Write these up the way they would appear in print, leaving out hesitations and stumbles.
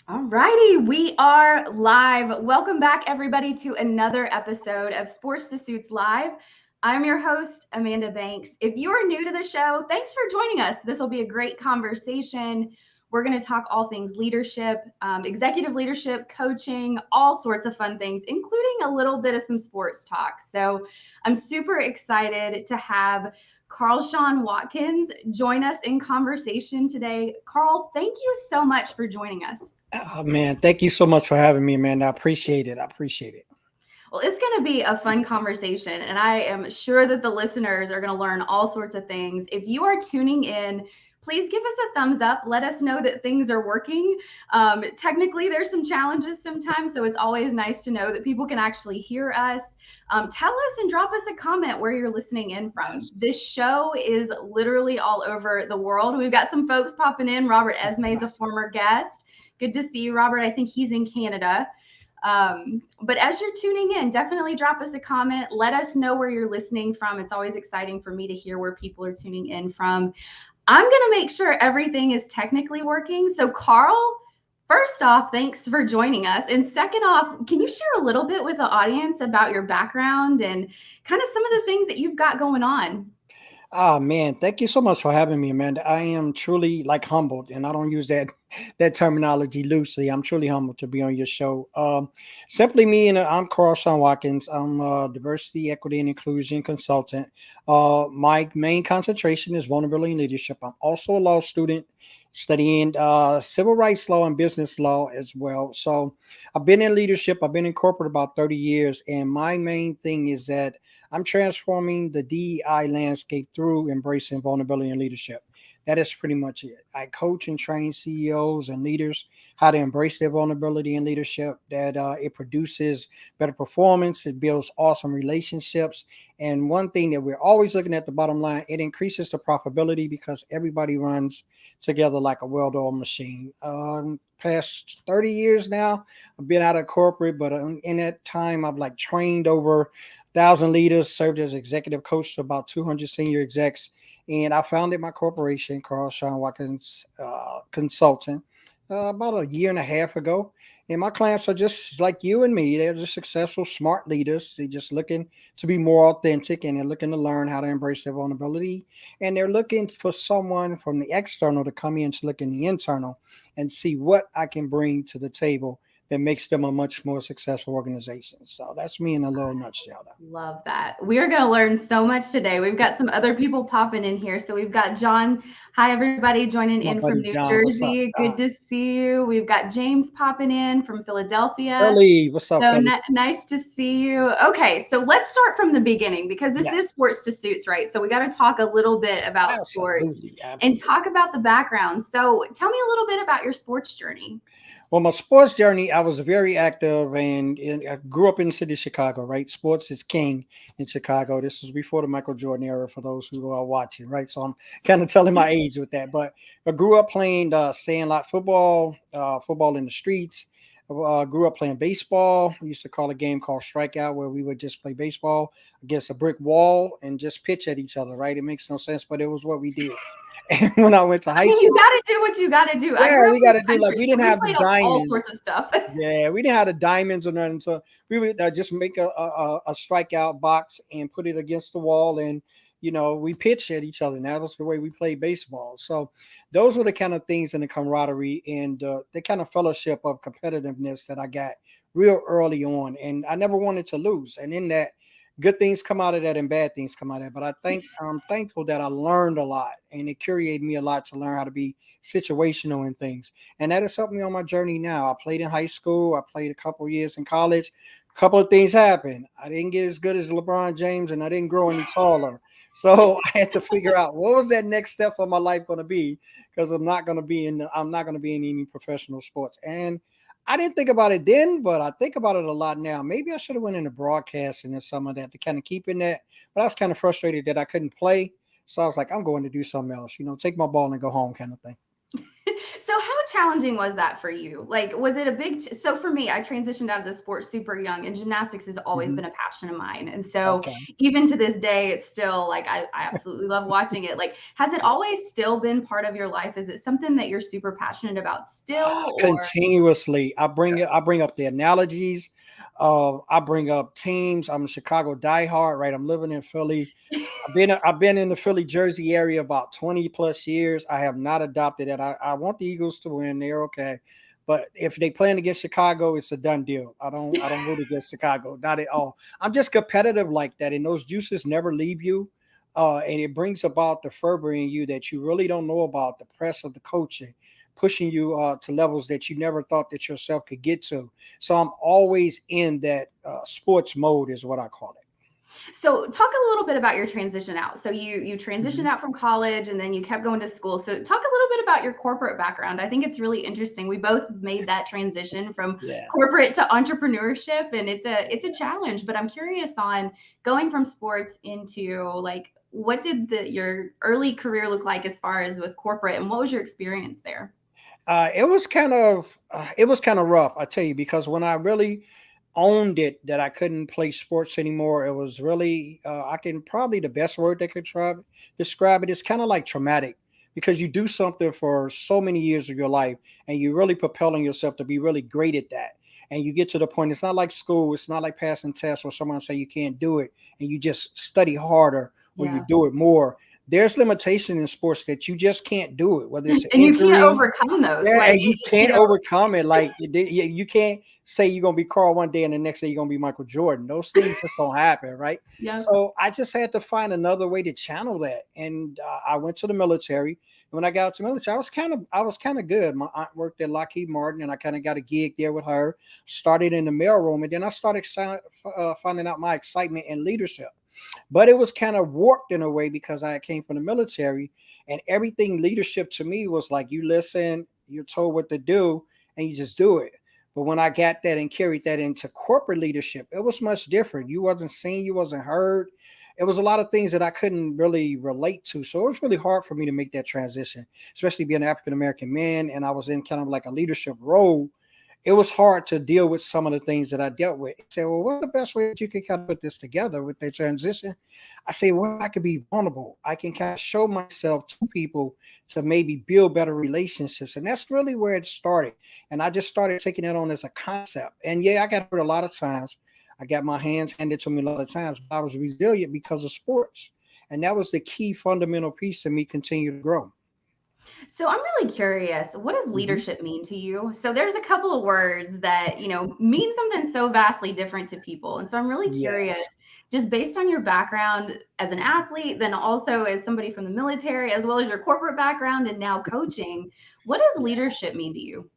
All righty, we are live. Welcome back, everybody, to another episode of Sports to Suits Live. I'm your host, Amanda Banks. If you are new to the show, thanks for joining us. This will be a great conversation. We're going to talk all things leadership, executive leadership, coaching, all sorts of fun things, including a little bit of some sports talk. So I'm super excited to have Carl Shawn Watkins join us in conversation today. Carl, thank you so much for joining us. Oh, man, thank you so much for having me, man. I appreciate it. I appreciate it. Well, it's going to be a fun conversation, and I am sure that the listeners are going to learn all sorts of things. If you are tuning in, please give us a thumbs up. Let us know that things are working. Technically, there's some challenges sometimes, so it's always nice to know that people can actually hear us. Tell us and drop us a comment where you're listening in from. Yes. This show is literally all over the world. We've got some folks popping in. Robert Esme is a former guest. Good to see you, Robert. I think he's in Canada. But as you're tuning in, definitely drop us a comment. Let us know where you're listening from. It's always exciting for me to hear where people are tuning in from. I'm going to make sure everything is technically working. So, Carl, first off, thanks for joining us. And second off, can you share a little bit with the audience about your background and kind of some of the things that you've got going on? Oh man, thank you so much for having me, Amanda. I am truly like humbled, and I don't use that terminology loosely. I'm truly humbled to be on your show. Simply me, and I'm Carl Shawn Watkins. I'm a diversity, equity, and inclusion consultant. My main concentration is vulnerability and leadership. I'm also a law student studying civil rights law and business law as well. So I've been in leadership. I've been in corporate about 30 years, and my main thing is that I'm transforming the DEI landscape through embracing vulnerability and leadership. That is pretty much it. I coach and train CEOs and leaders how to embrace their vulnerability and leadership, that it produces better performance, it builds awesome relationships. And one thing that we're always looking at the bottom line, it increases the profitability because everybody runs together like a well-oiled machine. Past 30 years now, I've been out of corporate, but in that time, I've like trained over 1,000 leaders, served as executive coach to about 200 senior execs. And I founded my corporation, Carl Shawn Watkins Consulting, about a year and a half ago. And my clients are just like you and me. They're just successful, smart leaders. They're just looking to be more authentic, and they're looking to learn how to embrace their vulnerability. And they're looking for someone from the external to come in to look in the internal and see what I can bring to the table that makes them a much more successful organization. So that's me in a little nutshell. Love that. We are going to learn so much today. We've got some other people popping in here. So we've got John. Hi, everybody, joining My in from buddy New John, what's up, Jersey. Good John? to see you. We've got James popping in from Philadelphia. Philly, what's up, So Philly? nice to see you. Okay, so let's start from the beginning because this Yes, is sports to suits, right? So we got to talk a little bit about sports absolutely, and absolutely. talk about the background. So tell me a little bit about your sports journey. Well, my sports journey, I was very active, and I grew up in the city of Chicago, right? Sports is king in Chicago. This was before the Michael Jordan era for those who are watching, right? So I'm kind of telling my age with that. But I grew up playing sandlot football, football in the streets. Grew up playing baseball. We used to call a game called strikeout, where we would just play baseball against a brick wall and just pitch at each other, right? It makes no sense, but it was what we did. And when I went to I high mean, you school, got to do what you got to do. I yeah, grew up we in got to the do like country, we so didn't we have the played all diamonds. sorts of stuff. Yeah, we didn't have the diamonds or nothing. So we would just make a strikeout box and put it against the wall, and we pitch at each other. And that was the way we played baseball. So those were the kind of things and the camaraderie and the kind of fellowship of competitiveness that I got real early on, and I never wanted to lose. And in that, good things come out of that and bad things come out of that. But I'm thankful that I learned a lot, and it curated me a lot to learn how to be situational in things, and that has helped me on my journey now. I played in high school. I played a couple of years in college. A couple of things happened. I didn't get as good as LeBron James, and I didn't grow any taller. So I had to figure out what was that next step of my life going to be, because I'm not going to be in any professional sports. And I didn't think about it then, but I think about it a lot now. Maybe I should have went into broadcasting or some of that to kind of keep in that. But I was kind of frustrated that I couldn't play. So I was like, I'm going to do something else, take my ball and go home kind of thing. So how challenging was that for you? Like, was it a big, so for me, I transitioned out of the sport super young, and gymnastics has always Hmm. been a passion of mine. And so Okay. even to this day, it's still like, I absolutely love watching it. Like, has it always still been part of your life? Is it something that you're super passionate about still, or? Continuously, I bring up the analogies. I bring up teams. I'm a Chicago diehard, right? I'm living in Philly. I've been in the Philly, Jersey area about 20 plus years. I have not adopted it. I want the Eagles to win. They're okay. But if they playing against Chicago, it's a done deal. I don't root against Chicago, not at all. I'm just competitive like that, and those juices never leave you. And it brings about the fervor in you that you really don't know about, the press of the coaching, pushing you to levels that you never thought that yourself could get to. So I'm always in that sports mode, is what I call it. So talk a little bit about your transition out. So you transitioned Mhm. out from college and then you kept going to school. So talk a little bit about your corporate background. I think it's really interesting. We both made that transition from Yeah. corporate to entrepreneurship, and it's a challenge, but I'm curious on going from sports into, like, what did your early career look like as far as with corporate, and what was your experience there? It was kind of rough, I tell you, because when I really owned it that I couldn't play sports anymore, it was really I can probably the best word that could describe it is kind of like traumatic, because you do something for so many years of your life and you're really propelling yourself to be really great at that. And you get to the point, it's not like school, it's not like passing tests where someone say you can't do it and you just study harder or you Yeah. do it more. There's limitation in sports that you just can't do it, whether it's an And you can't injury. overcome those. Yeah, Like, and you can't overcome it. Like you can't say you're gonna be Carl one day and the next day you're gonna be Michael Jordan. Those things just don't happen, right? yeah. So I just had to find another way to channel that, and I went to the military. When I got to the military, I was kind of good. My aunt worked at Lockheed Martin, and I kind of got a gig there with her. Started in the mailroom, and then I started finding out my excitement in leadership. But it was kind of warped in a way because I came from the military, and everything leadership to me was like you listen, you're told what to do, and you just do it. But when I got that and carried that into corporate leadership, it was much different. You wasn't seen, you wasn't heard. It was a lot of things that I couldn't really relate to. So it was really hard for me to make that transition, especially being an African American man. And I was in kind of like a leadership role. It was hard to deal with some of the things that I dealt with. I said, well, what's the best way that you can kind of put this together with the transition? I say, well, I could be vulnerable. I can kind of show myself to people to maybe build better relationships. And that's really where it started. And I just started taking it on as a concept. And yeah, I got hurt a lot of times. I got my hands handed to me a lot of times, but I was resilient because of sports. And that was the key fundamental piece to me continue to grow. So I'm really curious, what does Mhm. leadership mean to you? So there's a couple of words that, mean something so vastly different to people. And so I'm really curious, Yes. just based on your background as an athlete, then also as somebody from the military, as well as your corporate background and now coaching, what does Yeah. leadership mean to you?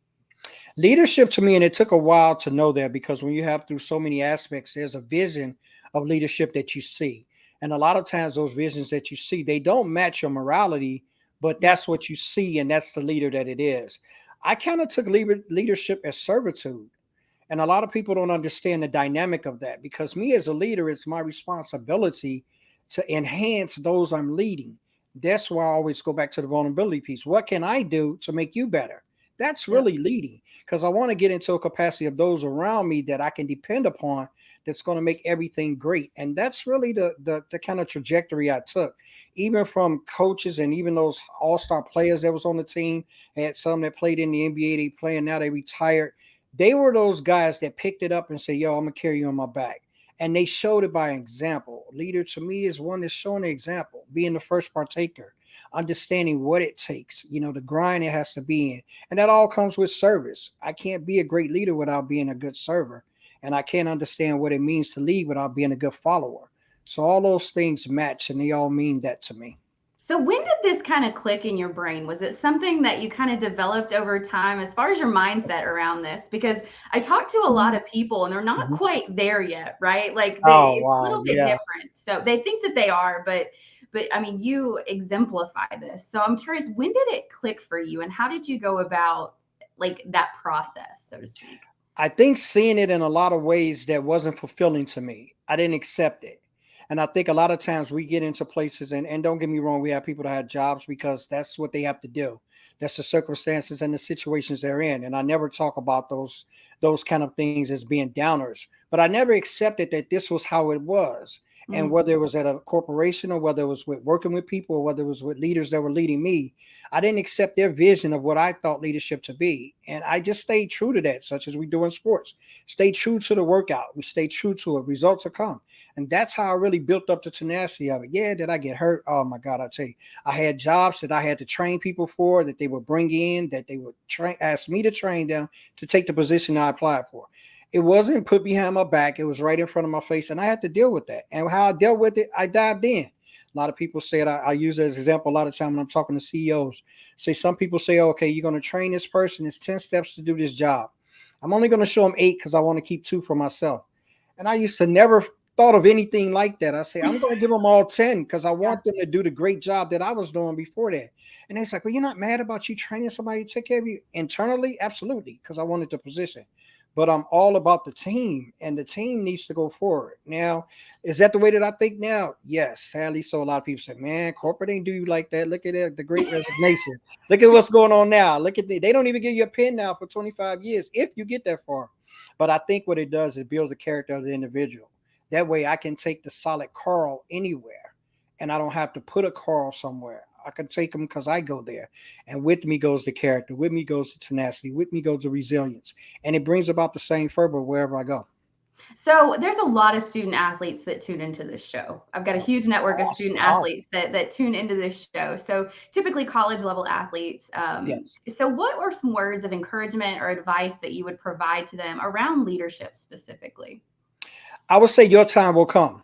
Leadership to me, and it took a while to know that, because when you have through so many aspects, there's a vision of leadership that you see. And a lot of times those visions that you see, they don't match your morality, but Yep. that's what you see, and that's the leader that it is. I kind of took leadership as servitude. And a lot of people don't understand the dynamic of that, because me as a leader, it's my responsibility to enhance those I'm leading. That's why I always go back to the vulnerability piece. What can I do to make you better? That's Yep. really leading, because I want to get into a capacity of those around me that I can depend upon, that's going to make everything great. And that's really the kind of trajectory I took, even from coaches and even those all-star players that was on the team. I had some that played in the NBA, they playing now, they retired. They were those guys that picked it up and said, yo, I'm gonna carry you on my back. And they showed it by example. Leader to me is one that's showing the example, being the first partaker, understanding what it takes, the grind it has to be in. And that all comes with service. I can't be a great leader without being a good server. And I can't understand what it means to lead without being a good follower. So all those things match, and they all mean that to me. So when did this kind of click in your brain? Was it something that you kind of developed over time as far as your mindset around this? Because I talk to a lot of people and they're not Mhm. quite there yet, right? Like Oh it's a wow, little bit yeah. different. So they think that they are, but I mean, you exemplify this. So I'm curious, when did it click for you, and how did you go about, like, that process, so to speak? I think seeing it in a lot of ways that wasn't fulfilling to me. I didn't accept it. And I think a lot of times we get into places, and don't get me wrong, we have people that have jobs because that's what they have to do. That's the circumstances and the situations they're in. And I never talk about those kind of things as being downers. But I never accepted that this was how it was. And Mm. whether it was at a corporation or whether it was with working with people or whether it was with leaders that were leading me, I didn't accept their vision of what I thought leadership to be. And I just stayed true to that, such as we do in sports. Stay true to the workout. We stay true to it. Results will come. And that's how I really built up the tenacity of it. Yeah, did I get hurt? Oh my God, I tell you, I had jobs that I had to train people for, that they would bring in, that they would ask me to train them to take the position I applied for. It wasn't put behind my back. It was right in front of my face. And I had to deal with that. And how I dealt with it, I dived in. A lot of people say it. I use it as an example a lot of time when I'm talking to CEOs. Say some people say, okay, you're going to train this person. It's 10 steps to do this job. I'm only going to show them 8 because I want to keep 2 for myself. And I used to never thought of anything like that. I say, I'm going to give them all 10 because I Yeah. want them to do the great job that I was doing before that. And it's like, well, you're not mad about you training somebody to take care of you internally? Absolutely, because I wanted the position. But I'm all about the team, and the team needs to go forward. Now, is that the way that I think now? Yes, sadly. So a lot of people say, man, corporate ain't do you like that. Look at it, the great resignation. Look at what's going on now. Look at they don't even give you a pin now for 25 years if you get that far. But I think what it does is build the character of the individual. That way I can take the solid Carl anywhere, and I don't have to put a Carl somewhere. I can take them because I go there. And with me goes the character. With me goes the tenacity. With me goes the resilience. And it brings about the same fervor wherever I go. So there's a lot of student athletes that tune into this show. I've got a huge network of Awesome. student Awesome. athletes that tune into this show. So typically college level athletes. Yes. So what are some words of encouragement or advice that you would provide to them around leadership specifically? I would say your time will come.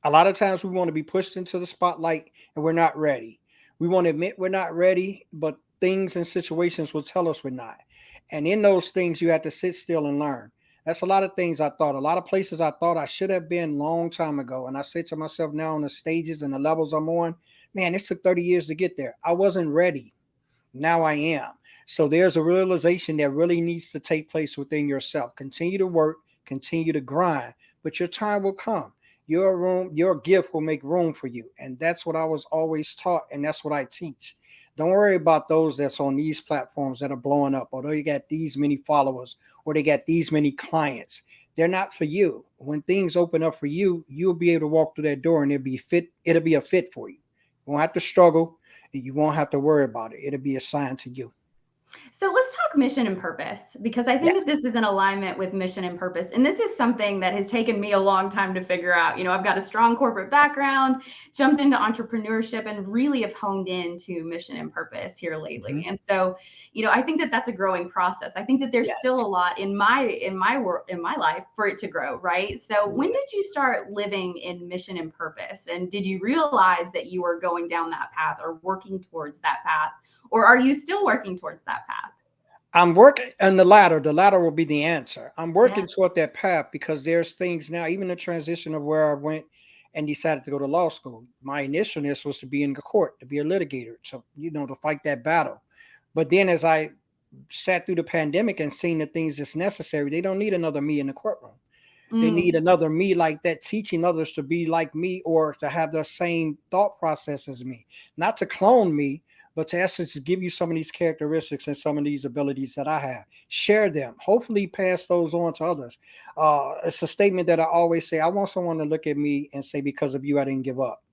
A lot of times we want to be pushed into the spotlight and we're not ready. We want to admit we're not ready, but things and situations will tell us we're not. And in those things, you have to sit still and learn. That's a lot of things I thought, a lot of places I thought I should have been long time ago. And I say to myself now on the stages and the levels I'm on, man, it took 30 years to get there. I wasn't ready. Now I am. So there's a realization that really needs to take place within yourself. Continue to work, continue to grind, but your time will come. Your gift will make room for you. And that's what I was always taught, and that's what I teach. Don't worry about those that's on these platforms that are blowing up, or they got these many followers, or they got these many clients. They're not for you. When things open up for you, you'll be able to walk through that door and it'll be a fit for you. You won't have to struggle. You won't have to worry about it. It'll be assigned to you. So let's talk mission and purpose, because I think Yes. that this is in alignment with mission and purpose. And this is something that has taken me a long time to figure out. I've got a strong corporate background, jumped into entrepreneurship, and really have honed into mission and purpose here lately. Mhm. And so, I think that that's a growing process. I think that there's still Yes. a lot in my work, in my life, for it to grow, right? So when Yeah. did you start living in mission and purpose? And did you realize that you were going down that path or working towards that path? Or are you still working towards that path? I'm working on the latter. The latter will be the answer. I'm Yeah. working toward that path because there's things now, even the transition of where I went and decided to go to law school. My initialness was to be in the court, to be a litigator, to fight that battle. But then as I sat through the pandemic and seen the things that's necessary, they don't need another me in the courtroom. They need Mm. another me like that, teaching others to be like me or to have the same thought process as me, not to clone me, but to essence give you some of these characteristics and some of these abilities that I have. Share them. Hopefully, pass those on to others. It's a statement that I always say. I want someone to look at me and say, "Because of you, I didn't give up."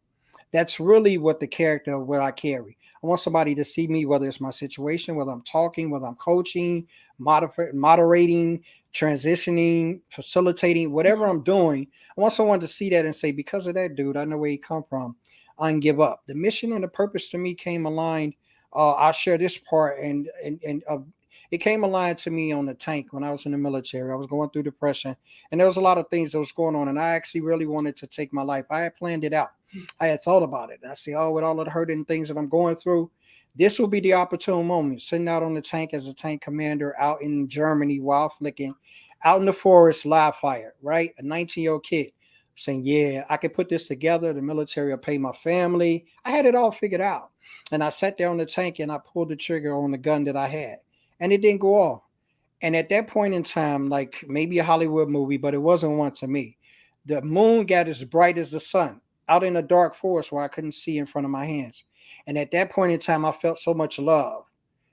That's really what the character of what I carry. I want somebody to see me, whether it's my situation, whether I'm talking, whether I'm coaching, moderating, transitioning, facilitating, whatever Mhm. I'm doing. I want someone to see that and say, because of that dude, I know where he come from. I didn't give up. The mission and the purpose to me came aligned. I'll share this part, and it came aligned to me on the tank when I was in the military. I was going through depression, and there was a lot of things that was going on, and I actually really wanted to take my life. I had planned it out. I had thought about it. And I say, oh, with all of the hurt and things that I'm going through, this will be the opportune moment. Sitting out on the tank as a tank commander out in Germany while flicking, out in the forest, live fire, right? A 19-year-old kid saying, yeah, I could put this together. The military will pay my family. I had it all figured out. And I sat there on the tank and I pulled the trigger on the gun that I had. And it didn't go off. And at that point in time, like maybe a Hollywood movie, but it wasn't one to me. The moon got as bright as the sun. out in a dark forest where I couldn't see in front of my hands. And at that point in time, I felt so much love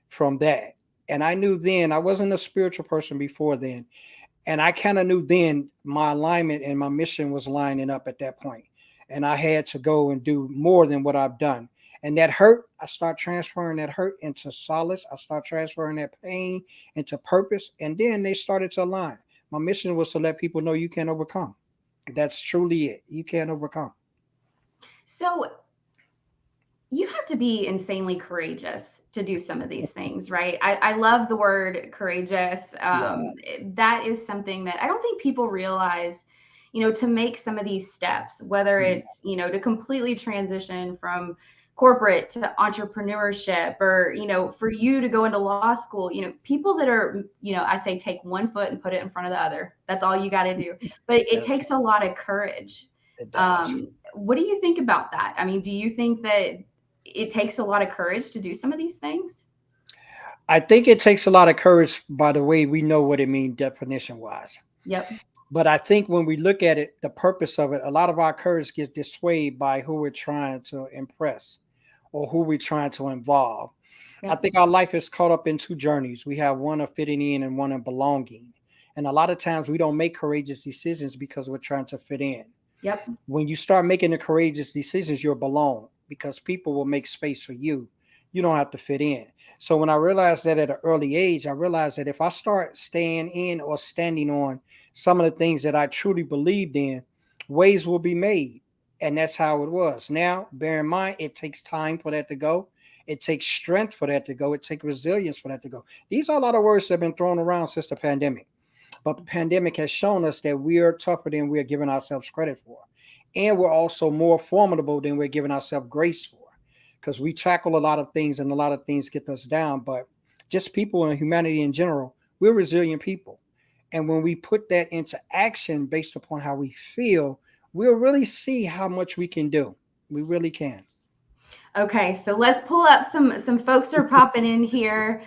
from that. And I knew then I wasn't a spiritual person before then. And I kind of knew then my alignment and my mission was lining up at that point. And I had to go and do more than what I've done. And that hurt, I start transferring that hurt into solace. I start transferring that pain into purpose. And then they started to align. My mission was to let people know you can overcome. That's truly it. You can overcome. So you have to be insanely courageous to do some of these things, right? I love the word courageous. Yeah. That is something that I don't think people realize, to make some of these steps, whether it's, to completely transition from corporate to entrepreneurship, or, for you to go into law school, people that are, I say take one foot and put it in front of the other. That's all you got to do. But it Yes, takes a lot of courage. it does. What do you think about that? I mean, do you think that it takes a lot of courage to do some of these things? I think it takes a lot of courage by the way we know what it means definition wise. Yep. But I think when we look at it, the purpose of it, a lot of our courage gets dissuaded by who we're trying to impress or who we're trying to involve. I Yep. think our life is caught up in two journeys. We have one of fitting in and one of belonging. And a lot of times we don't make courageous decisions because we're trying to fit in. Yep. When you start making the courageous decisions, you'll belong because people will make space for you. You don't have to fit in. So when I realized that at an early age, I realized that if I start staying in or standing on some of the things that I truly believed in, ways will be made. And that's how it was. Now, bear in mind, it takes time for that to go. It takes strength for that to go. It takes resilience for that to go. These are a lot of words that have been thrown around since the pandemic. But the pandemic has shown us that we are tougher than we're giving ourselves credit for. And we're also more formidable than we're giving ourselves grace for. Because we tackle a lot of things and a lot of things get us down. But just people and humanity in general, we're resilient people. And when we put that into action based upon how we feel, we'll really see how much we can do. We really can. Okay, so let's pull up some folks are popping in here.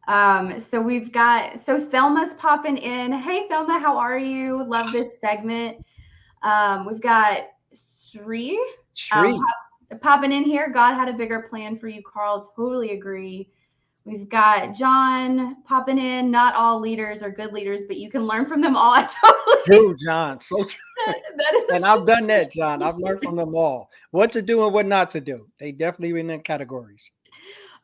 So Thelma's popping in. Hey Thelma, how are you? Love this segment. We've got Sri um, Tree. popping in here. God had a bigger plan for you, Carl. Totally agree. We've got John popping in. Not all leaders are good leaders, but you can learn from them all. I totally. True, John. So true. That And is I've just done that, John. I've learned from them all what to do and what not to do. They definitely in their categories.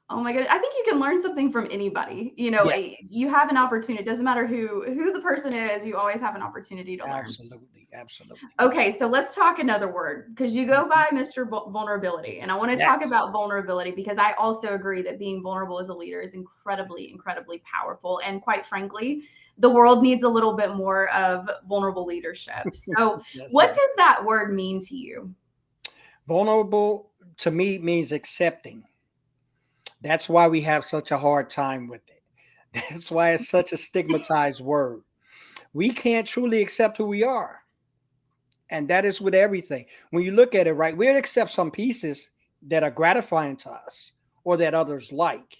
Oh my god, I think you can learn something from anybody. Yes, You have an opportunity. It doesn't matter who the person is, you always have an opportunity to learn. absolutely. Absolutely. Okay, so let's talk another word because you go by Mr. Vulnerability. And I want to talk Yes. about vulnerability because I also agree that being vulnerable as a leader is incredibly, incredibly powerful. And quite frankly, the world needs a little bit more of vulnerable leadership. So, Yes, what sir. does that word mean to you? Vulnerable to me means accepting. That's why we have such a hard time with it. That's why it's such a stigmatized word. We can't truly accept who we are. And that is with everything. When you look at it, right, we'll accept some pieces that are gratifying to us or that others like.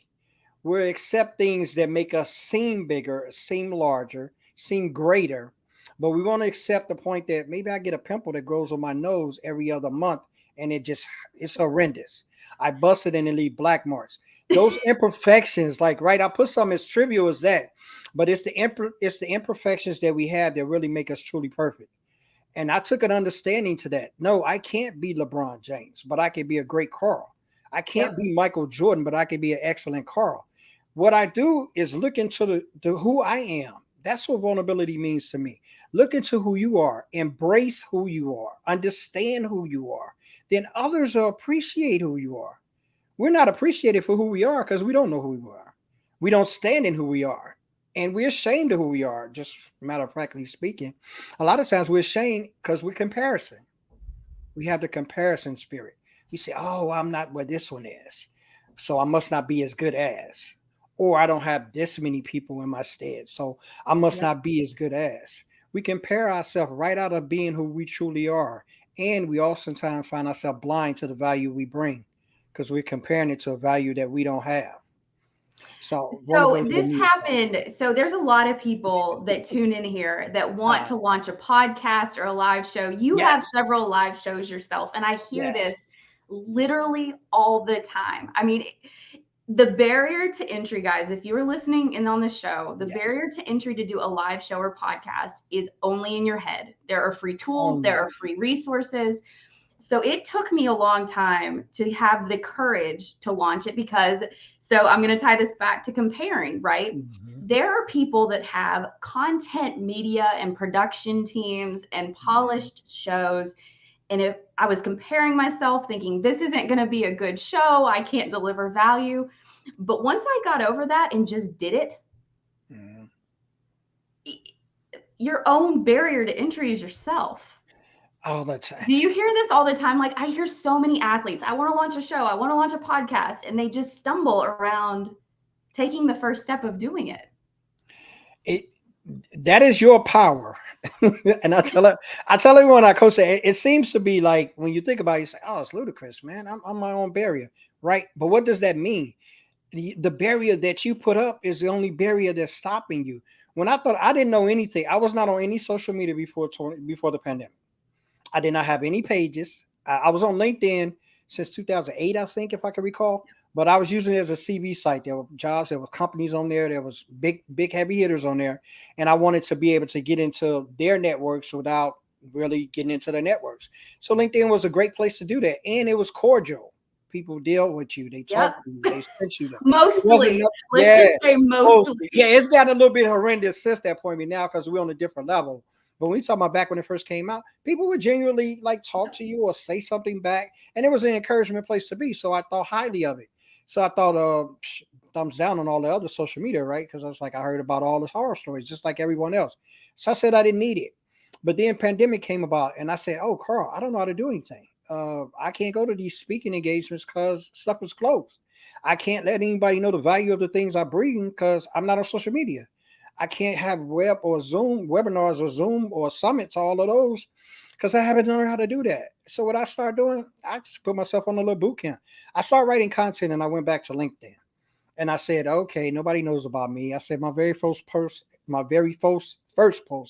We'll accept things that make us seem bigger, seem larger, seem greater. But we want to accept the point that maybe I get a pimple that grows on my nose every other month and it's horrendous. I bust it and it leave black marks. Those imperfections, like right, I put something as trivial as that, but it's the imperfections that we have that really make us truly perfect. And I took an understanding to that. No, I can't be LeBron James, but I can be a great Carl. I can't Yep. be Michael Jordan, but I can be an excellent Carl. What I do is look into the who I am. That's what vulnerability means to me. Look into who you are, embrace who you are, understand who you are. Then others will appreciate who you are. We're not appreciated for who we are because we don't know who we are. We don't stand in who we are. And we're ashamed of who we are, just matter of factly speaking. A lot of times we're ashamed because we're comparison. We have the comparison spirit. We say, oh, I'm not where this one is. So I must not be as good as. Or I don't have this many people in my stead. So I must Yep. not be as good as. We compare ourselves right out of being who we truly are. And we oftentimes find ourselves blind to the value we bring because we're comparing it to a value that we don't have. So So vulnerability to this me is that. happened. So there's a lot of people that tune in here that want Uh, to launch a podcast or a live show. You have yes, several live shows yourself, and I hear yes. this literally all the time. I mean, the barrier to entry, guys, if you were listening in on the show, the Yes, barrier to entry to do a live show or podcast is only in your head. There are free tools, there only. are free resources. So it took me a long time to have the courage to launch it because, so I'm going to tie this back to comparing, right? Mhm. There are people that have content media and production teams and Mhm. polished shows. And if I was comparing myself, thinking this isn't going to be a good show, I can't deliver value. But once I got over that and just did it, Mhm. your own barrier to entry is yourself. All the time. Do you hear this all the time? Like, I hear so many athletes, I want to launch a show, I want to launch a podcast, and they just stumble around taking the first step of doing it. It that is your power. And I tell everyone I coach that it seems to be like when you think about it, you say, oh, it's ludicrous, man. I'm my own barrier. Right. But what does that mean? The barrier that you put up is the only barrier that's stopping you. When I thought I didn't know anything, I was not on any social media before the pandemic. I did not have any pages. I was on LinkedIn since 2008, I think, if I can recall. But I was using it as a CV site. There were jobs, there were companies on there, there was big heavy hitters on there, and I wanted to be able to get into their networks without really getting into the networks. So LinkedIn was a great place to do that, and it was cordial. People deal with you, they Yep. talk to you, they sent you them. It wasn't Mostly. no, Let's yeah, just say mostly. mostly. Yeah, it's gotten a little bit horrendous since that point now because we're on a different level. But when we talk about back when it first came out, people would genuinely like talk to you or say something back, and it was an encouragement place to be. So I thought highly of it. So I thought, thumbs down on all the other social media, right? Because I was like, I heard about all this horror stories, just like everyone else. So I said I didn't need it. But then pandemic came about, and I said, oh, Carl, I don't know how to do anything. I can't go to these speaking engagements because stuff is closed. I can't let anybody know the value of the things I bring because I'm not on social media. I can't have web or Zoom webinars or Zoom or summits, all of those, because I haven't learned how to do that. So what I started doing, I just put myself on a little boot camp. I started writing content and I went back to LinkedIn. And I said, okay, nobody knows about me. I said my very first post.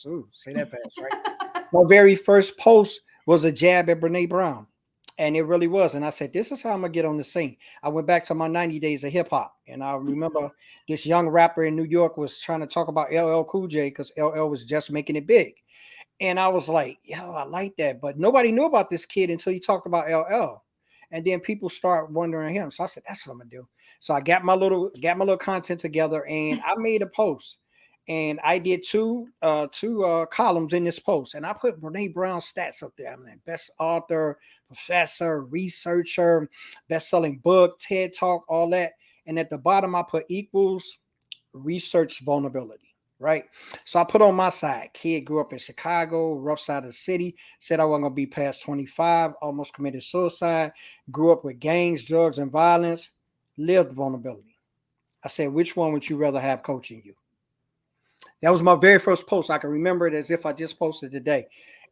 Ooh, say that fast, right? My very first post was a jab at Brene Brown. And it really was. And I said, this is how I'm going to get on the scene. I went back to my 90 days of hip hop. And I remember this young rapper in New York was trying to talk about LL Cool J because LL was just making it big. And I was like, yo, I like that. But nobody knew about this kid until you talked about LL. And then people start wondering him. So I said, that's what I'm gonna do. So I got my little content together and I made a post. And I did two columns in this post. And I put Brene Brown stats up there. I'm like best author, professor, researcher, best-selling book, TED Talk, all that. And at the bottom, I put equals research vulnerability, right? So I put on my side, kid grew up in Chicago, rough side of the city, said I wasn't going to be past 25, almost committed suicide, grew up with gangs, drugs, and violence, lived vulnerability. I said, which one would you rather have coaching you? That was my very first post. I can remember it as if I just posted today.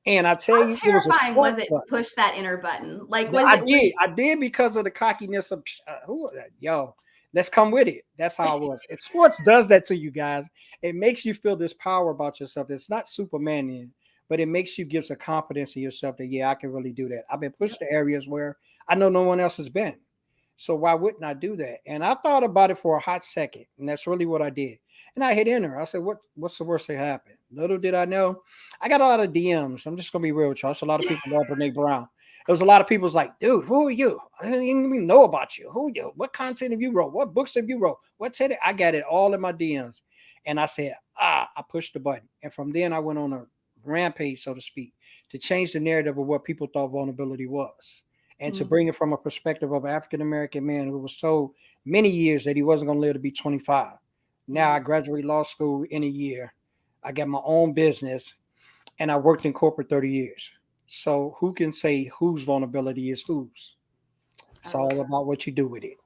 And I tell How you, it was a terrifying was sports it to button. push that enter button? Like, was I it, were did. you, I did because of the cockiness of who yo. Let's come with it. That's how I was. And sports does that to you guys. It makes you feel this power about yourself. It's not Superman, but it makes you give some confidence in yourself that yeah, I can really do that. I've been pushed to areas where I know no one else has been. So why wouldn't I do that? And I thought about it for a hot second, and that's really what I did. And I hit enter. I said, what's the worst that happened? Little did I know, I got a lot of DMs. I'm just gonna be real with you. A lot of people love Brene Brown. There was a lot of people was like, dude, who are you? I didn't even know about you. Who are you? What content have you wrote? What books have you wrote? What's it? I got it all in my DMs. And I said, I pushed the button. And from then I went on a rampage, so to speak, to change the narrative of what people thought vulnerability was. And to mm, bring it from a perspective of an African American man who was told many years that he wasn't going to live to be 25. Now I mm. graduated law school in a year. I got my own business and I worked in corporate 30 years. So who can say whose vulnerability is whose? I It's love all that. about what you do with it.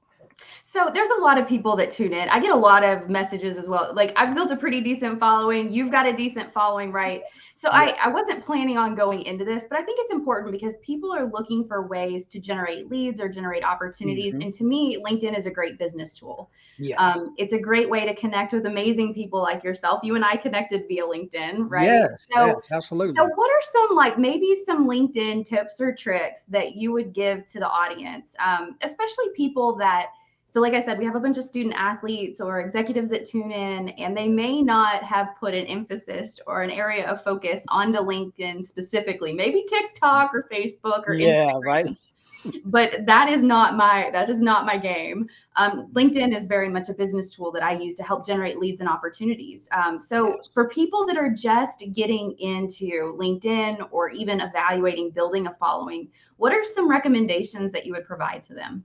So there's a lot of people that tune in. I get a lot of messages as well. Like I've built a pretty decent following. You've got a decent following, right? So Yeah. I wasn't planning on going into this, but I think it's important because people are looking for ways to generate leads or generate opportunities. Hmm. And to me, LinkedIn is a great business tool. Yes. It's a great way to connect with amazing people like yourself. You and I connected via LinkedIn, right? Yes. So Yes. so Absolutely. what are some like maybe some LinkedIn tips or tricks that you would give to the audience, especially people that so, like I said, we have a bunch of student athletes or executives that tune in, and they may not have put an emphasis or an area of focus onto LinkedIn specifically, maybe TikTok or Facebook or Yeah. Right. Instagram. But that is not my game. LinkedIn is very much a business tool that I use to help generate leads and opportunities. So Yes. for people that are just getting into LinkedIn or even evaluating building a following, what are some recommendations that you would provide to them?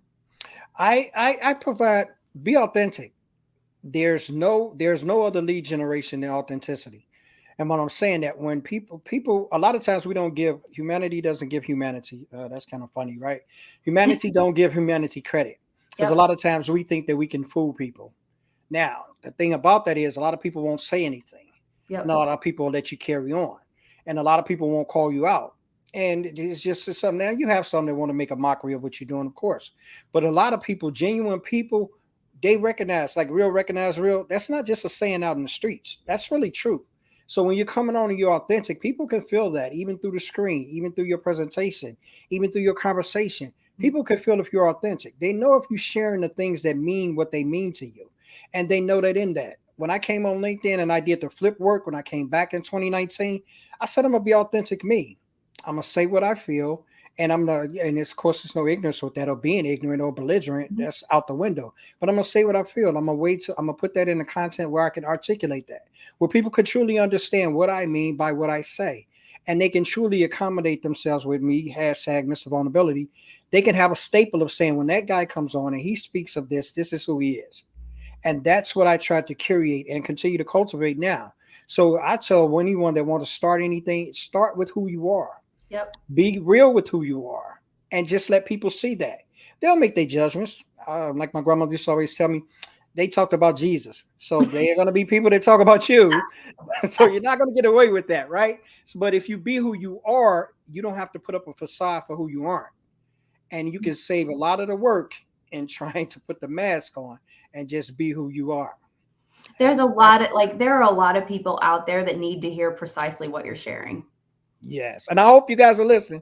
I provide, be authentic. There's no other lead generation than authenticity. And when I'm saying that, when people a lot of times we don't give humanity doesn't give humanity. That's kind of funny, right? Humanity don't give humanity credit because a Yep. lot of times we think that we can fool people. Now the thing about that is a lot of people won't say anything, and a Yep. lot of people will let you carry on, and a lot of people won't call you out. And it's something. Now you have some that want to make a mockery of what you're doing, of course, but a lot of people, genuine people, they recognize, like real recognize real. That's not just a saying out in the streets. That's really true. So when you're coming on and you're authentic, people can feel that even through the screen, even through your presentation, even through your conversation. People can feel if you're authentic. They know if you're sharing the things that mean what they mean to you. And they know that in that. When I came on LinkedIn and I did the flip work, when I came back in 2019, I said I'm gonna be authentic me. I'm gonna say what I feel, and I'm not. And of course, there's no ignorance with that, or being ignorant or belligerent. Mhm. That's out the window. But I'm gonna say what I feel. I'm gonna wait. I'm gonna put that in the content where I can articulate that, where people could truly understand what I mean by what I say, and they can truly accommodate themselves with me. Hashtag Mr. Vulnerability. They can have a staple of saying when that guy comes on and he speaks of this, this is who he is. And that's what I try to curate and continue to cultivate now. So I tell anyone that wants to start anything, start with who you are. Yep. Be real with who you are, and just let people see that. They'll make their judgments. Like my grandmother used to always tell me, they talked about Jesus. So they're going to be people that talk about you. So you're not going to get away with that, right? So, but if you be who you are, you don't have to put up a facade for who you aren't. And you can save a lot of the work in trying to put the mask on and just be who you are. There's a That's lot of like there are a lot of people out there that need to hear precisely what you're sharing. yes. And I hope you guys are listening.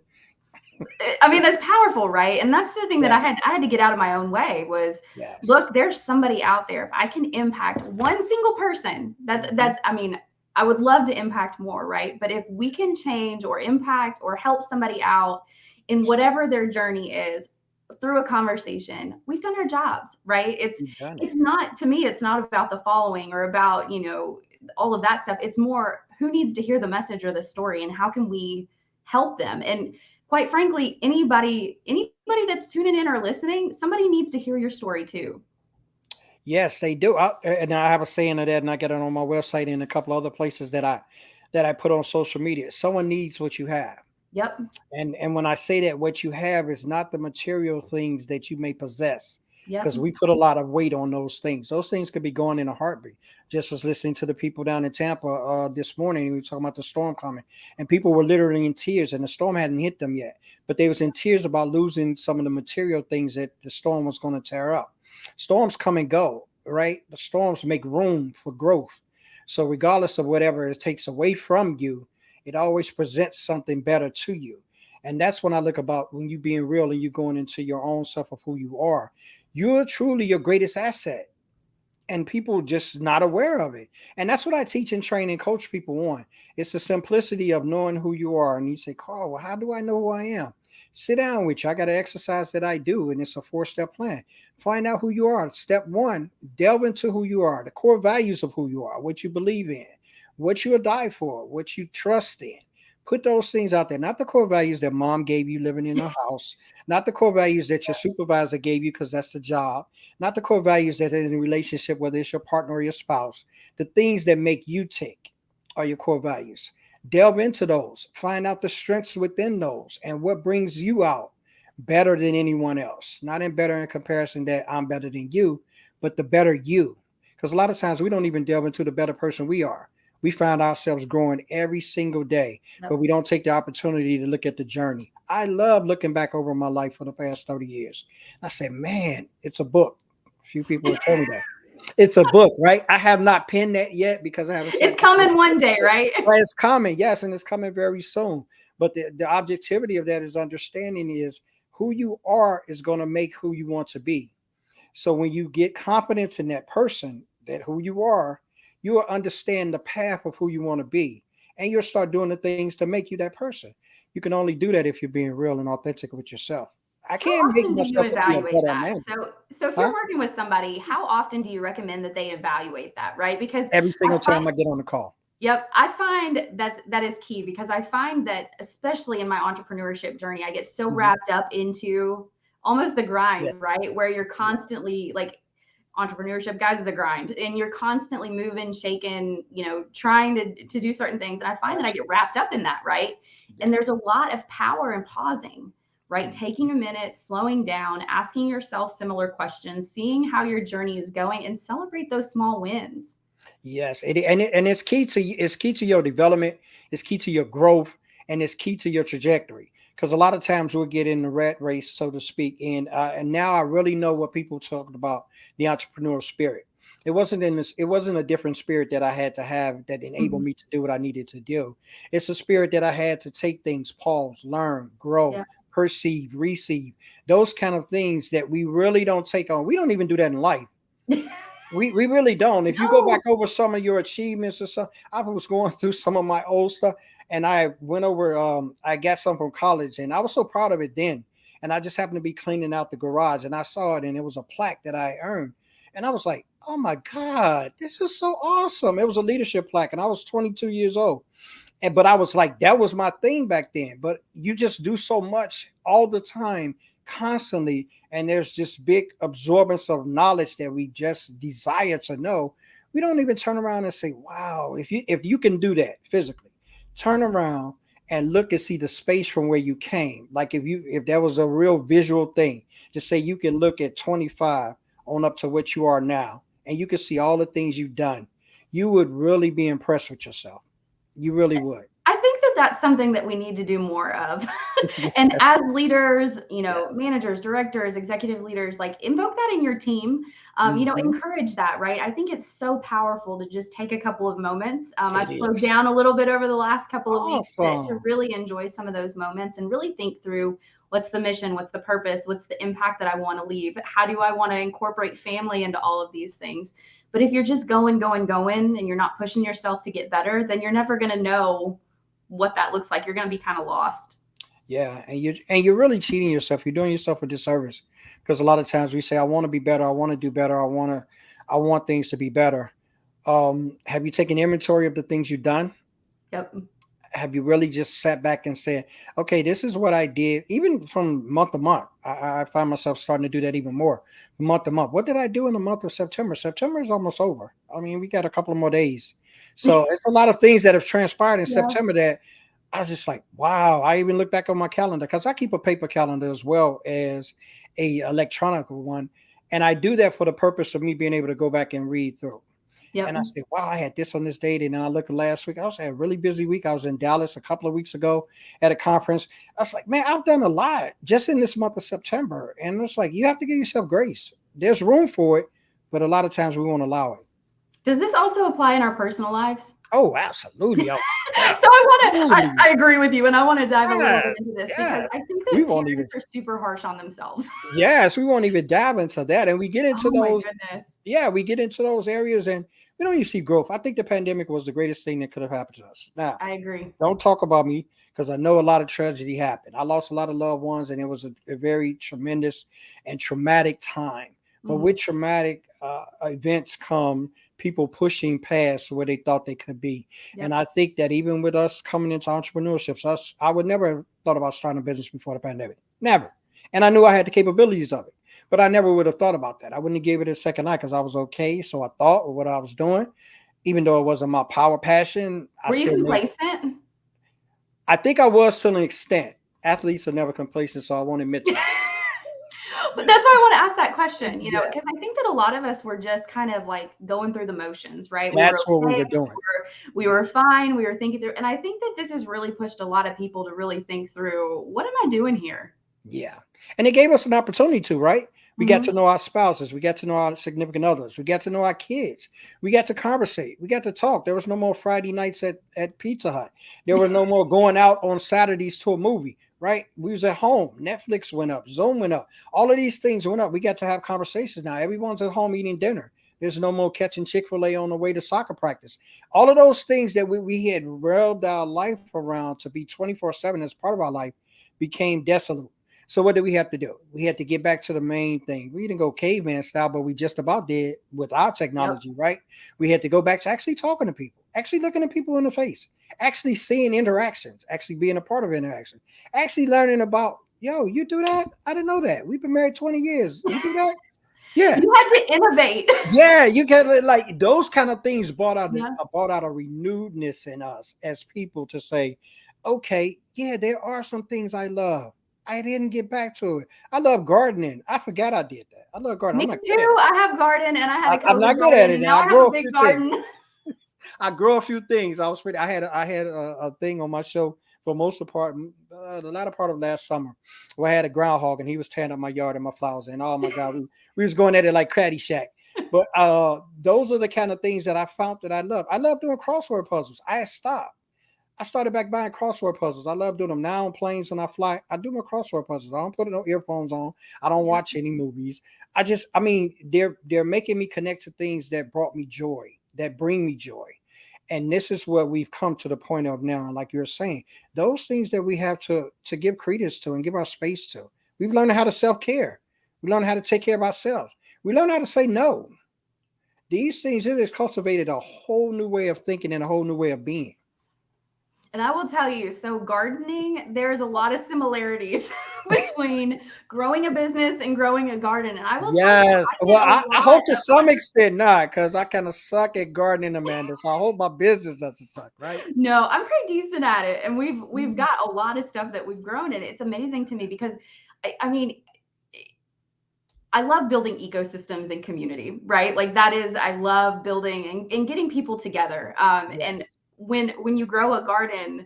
I mean, that's powerful, right? And that's the thing that I Yes. had I had to get out of my own way was Yes. look, there's somebody out there. If I can impact one single person, Mhm. that's I mean, I would love to impact more, right? But if we can change or impact or help somebody out in That's right. whatever their journey is through a conversation, we've done our jobs, right? It's You've done it. it's not to me, it's not about the following or about, all of that stuff. It's more who needs to hear the message or the story and how can we help them? And quite frankly, anybody that's tuning in or listening, somebody needs to hear your story too. Yes, they do. And I have a saying of that, and I got it on my website and a couple other places that I put on social media. Someone needs what you have. Yep. And when I say that, what you have is not the material things that you may possess, Yep. because we put a lot of weight on those things. Those things could be gone in a heartbeat. Just was listening to the people down in Tampa this morning. We were talking about the storm coming, and people were literally in tears, and the storm hadn't hit them yet, but they was in tears about losing some of the material things that the storm was going to tear up. Storms come and go, right? The storms make room for growth. So regardless of whatever it takes away from you, it always presents something better to you. And that's when I look about when you being real and you going into your own self of who you are. You're truly your greatest asset. And people just not aware of it. And that's what I teach and train and coach people on. It's the simplicity of knowing who you are. And you say, Carl, well, how do I know who I am? Sit down with you. I got an exercise that I do, and it's a 4-step plan. Find out who you are. Step one, delve into who you are, the core values of who you are, what you believe in, what you'll die for, what you trust in. Put those things out there, not the core values that mom gave you living in her house, not the core values that your supervisor gave you because that's the job, not the core values that are in a relationship, whether it's your partner or your spouse. The things that make you tick are your core values. Delve into those, find out the strengths within those and what brings you out. better than anyone else. Not in better in comparison that I'm better than you, but the better you. Because a lot of times we don't even delve into the better person we are. We find ourselves growing every single day, but Yep. we don't take the opportunity to look at the journey. I love looking back over my life for the past 30 years. I say, man, it's a book. A few people have told me that. It's a book, right? I have not penned that yet because I haven't It's sat down. coming one day, right? But it's coming, yes, and it's coming very soon. But the objectivity of that is understanding is who you are is going to make who you want to be. So when you get confidence in that person, that who you will understand the path of who you want to be. And you'll start doing the things to make you that person. You can only do that if you're being real and authentic with yourself. I How can't make often do you myself to be a evaluate better that? man. So if Huh? you're working with somebody, how often do you recommend that they evaluate that, right? Because Every I single find time I get on the call. Yep, I find that is key because I find that especially in my entrepreneurship journey, I get so Mhm. wrapped up into almost the Yeah. grind, right? Where you're Yeah. constantly like entrepreneurship guys is a grind and you're constantly moving, shaking, trying to do certain things. And I find that I get Absolutely. wrapped up in that, right? And there's Yes. a lot of power in pausing, right? Mhm. Taking a minute, slowing down, asking yourself similar questions, seeing how your journey is going and celebrate those small wins. Yes, and it's key to your development, it's key to your growth, and it's key to your trajectory. Because a lot of times we'll get in the rat race, so to speak, and now I really know what people talked about the entrepreneurial spirit. It wasn't a different spirit that I had to have that enabled Mhm. me to do what I needed to do. It's a spirit that I had to take things, pause, learn, grow, Yeah. perceive, receive, those kind of things that we really don't take on. We don't even do that in life. We really don't. If you go No. back over some of your achievements or something, I was going through some of my old stuff, and I went over. I got some from college, and I was so proud of it then. And I just happened to be cleaning out the garage, and I saw it, and it was a plaque that I earned, and I was like, "Oh my God, this is so awesome!" It was a leadership plaque, and I was 22 years old. And but I was like, that was my thing back then. But you just do so much all the time, constantly, and there's just big absorbance of knowledge that we just desire to know. We don't even turn around and say, "Wow, if you can do that physically, turn around and look and see the space from where you came." Like if that was a real visual thing, just say you can look at 25 on up to what you are now, and you can see all the things you've done. You would really be impressed with yourself. You really would. I think that that's something that we need to do more of. And as leaders, Yes. managers, directors, executive leaders, like invoke that in your team. Mhm. Encourage that, right? I think it's so powerful to just take a couple of moments. I've It slowed is. down a little bit over the last couple of weeks to Awesome. really enjoy some of those moments and really think through what's the mission, what's the purpose, what's the impact that I want to leave, how do I want to incorporate family into all of these things. But if you're just going, going, going, and you're not pushing yourself to get better, then you're never going to know what that looks like. You're going to be kind of lost. Yeah, and you're really cheating yourself. You're doing yourself a disservice because a lot of times we say, "I want to be better. I want to do better. I want things to be better." Have you taken inventory of the things you've done? Yep. Have you really just sat back and said, okay, this is what I did, even from month to month? I find myself starting to do that even more month to month. What did I do in the month of September? September is almost over. I mean, we got a couple of more days. So it's a lot of things that have transpired in Yeah. September that I was just like, wow. I even look back on my calendar because I keep a paper calendar as well as a electronic one. And I do that for the purpose of me being able to go back and read through. Yep. And I said, wow, I had this on this date. And then I look at last week. I was had a really busy week. I was in Dallas a couple of weeks ago at a conference. I was like, man, I've done a lot just in this month of September. And it's like, you have to give yourself grace. There's room for it, but a lot of times we won't allow it. Does this also apply in our personal lives? Oh, absolutely. Oh, So I absolutely. agree with you, and I want to dive a little bit Yes. into this because Yes. I think We that won't even, parents are super harsh on themselves. yes, we won't even dive into that. And we get into Oh my those, goodness. yeah, we get into those areas and we don't even see growth. I think the pandemic was the greatest thing that could have happened to us. Now, I agree. don't talk about me because I know a lot of tragedy happened. I lost a lot of loved ones, and it was a very tremendous and traumatic time. But Mhm. with traumatic events come people pushing past where they thought they could be. And Yep. I think that even with us coming into entrepreneurship, I would never have thought about starting a business before the pandemic. Never. And I knew I had the capabilities of it, but I never would have thought about that. I wouldn't have gave it a second eye because I was okay. So I thought with what I was doing, even though it wasn't my power passion, I Were you still made. complacent? I think I was to an extent. Athletes are never complacent, so I won't admit to it. But that's why I want to ask that question, Yeah, because I think that a lot of us were just kind of like going through the motions, right? We were that's what we okay, were doing. we were fine, we were thinking through, and I think that this has really pushed a lot of people to really think through, what am I doing here? Yeah. And it gave us an opportunity to, right? We got to Mhm. know our spouses. We got to know our significant others. We got to know our kids. We got to conversate. We got to talk. There was no more Friday nights at Pizza Hut. There were no more going out on Saturdays to a movie, right? We was at home. Netflix went up. Zoom went up. All of these things went up. We got to have conversations now. Everyone's at home eating dinner. There's no more catching Chick-fil-A on the way to soccer practice. All of those things that we had railed our life around to be 24/7 as part of our life became desolate. So what did we have to do? We had to get back to the main thing. We didn't go caveman style, but we just about did with our Yep. technology, right? We had to go back to actually talking to people, actually looking at people in the face, actually seeing interactions, actually being a part of interaction, actually learning about, yo, you do that? I didn't know that. We've been married 20 years. You do that? Yeah. You had to innovate. Yeah, you can like those kind of things Yeah. brought out a renewedness in us as people to say, okay, yeah, there are some things I love. I didn't get back to it. I love gardening. I forgot I did that. I love gardening. Me I'm not good at too. it. I have garden and I had a I'm COVID not good at garden it, and and now I I have grow a a big few things. garden. I grow a few things. I had a thing on my show for most of part, the latter part of last summer, where I had a groundhog and he was tearing up my yard and my flowers. And oh my God, we was going at it like Caddyshack. But those are the kind of things that I found that I love. I love doing crossword puzzles. I stopped. I started back buying crossword puzzles. I love doing them now on planes when I fly. I do my crossword puzzles. I don't put no earphones on. I don't Yeah. watch any movies. I mean, they're making me connect to things that brought me joy, that bring me joy. And this is what we've come to the point of now. Like you're saying, those things that we have to give credence to and give our space to. We've learned how to self-care. We learned how to take care of ourselves. We learned how to say no. These things, it has cultivated a whole new way of thinking and a whole new way of being. And I will tell you, so gardening, there's a lot of similarities between growing a business and growing a garden. And I will tell you, Yes. I Well, get a I lot hope to of some extent not, because I kind of suck at gardening, Amanda. So I hope my business doesn't suck, right? no, I'm pretty decent at it. And we've Mhm. got a lot of stuff that we've grown and it's amazing to me because I mean, I love building ecosystems and community, right? Like that is, I love building and getting people together. And Yes. when you grow a garden,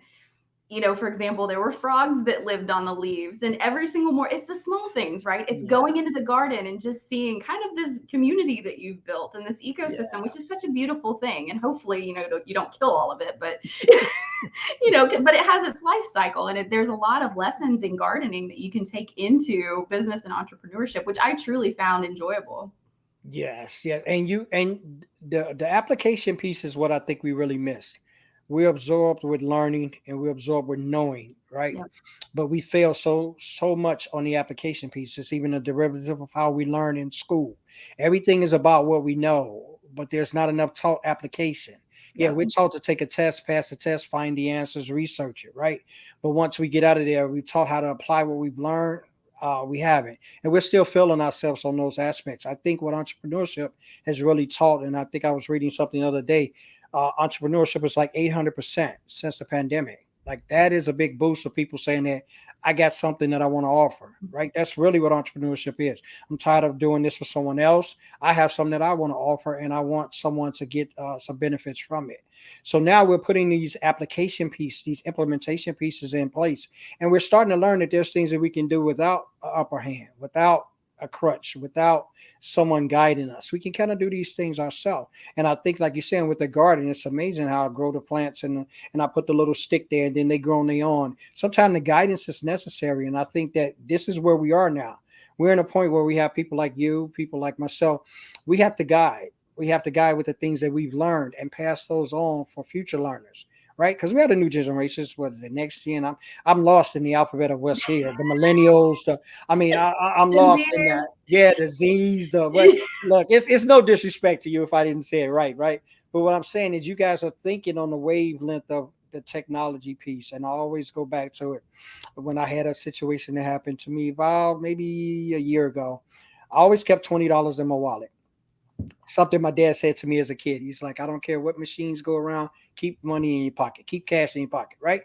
for example, there were frogs that lived on the leaves, and every single it's the small things, right? It's going Yes. into the garden and just seeing kind of this community that you've built and this Yeah. ecosystem, which is such a beautiful thing. And hopefully, you don't kill all of it, but but it has its life cycle, and there's a lot of lessons in gardening that you can take into business and entrepreneurship, which I truly found enjoyable. Yes. Yeah. And the application piece is what I think we really missed. We're absorbed with learning and we're absorbed with knowing, right? Yeah. But we fail so much on the application piece. It's even a derivative of how we learn in school. Everything is about what we know, but there's not enough taught application. Yeah, Yeah. we're taught to take a test, pass the test, find the answers, research it, right? But once we get out of there, we've taught how to apply what we've learned. We haven't, and we're still failing ourselves on those aspects. I think what entrepreneurship has really taught, and I think I was reading something the other day, entrepreneurship is like 800% since the pandemic. Like that is a big boost for people saying that I got something that I want to offer, right? That's really what entrepreneurship is. I'm tired of doing this for someone else. I have something that I want to offer and I want someone to get some benefits from it. So now we're putting these application pieces, these implementation pieces in place. And we're starting to learn that there's things that we can do without an upper hand, without a crutch, without someone guiding us. We can kind of do these things ourselves. And I think, like you're saying, with the garden, it's amazing how I grow the plants and I put the little stick there and then they grow on their own. Sometimes the guidance is necessary. And I think that this is where we are now. We're in a point where we have people like you, people like myself. We have to guide. We have to guide with the things that we've learned and pass those on for future learners, right? Because we have the new generations, whether the next gen. I'm lost in the alphabet of what's here. The millennials, I'm Gen lost in Zers. that. Yeah, the Z's, but look, it's no disrespect to you if I didn't say it right, right? But what I'm saying is you guys are thinking on the wavelength of the technology piece. And I always go back to it. When I had a situation that happened to me about maybe a year ago, I always kept $20 in my wallet. Something my dad said to me as a kid. He's like, I don't care what machines go around, keep money in your pocket, keep cash in your pocket, right?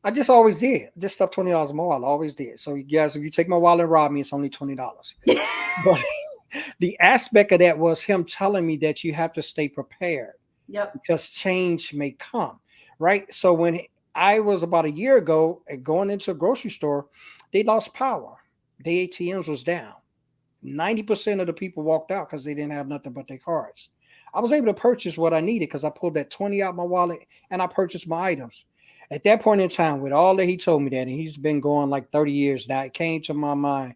I just always did. I just stuffed $20 in my wallet. I always did. So you guys, if you take my wallet and rob me, it's only $20. But the aspect of that was him telling me that you have to stay prepared Yep. because change may come. Right. So when I was about a year ago going into a grocery store, they lost power. The ATMs was down. 90% of the people walked out because they didn't have nothing but their cards. I was able to purchase what I needed because I pulled that 20 out my wallet and I purchased my items. At that point in time, with all that he told me that, and he's been going like 30 years now, it came to my mind.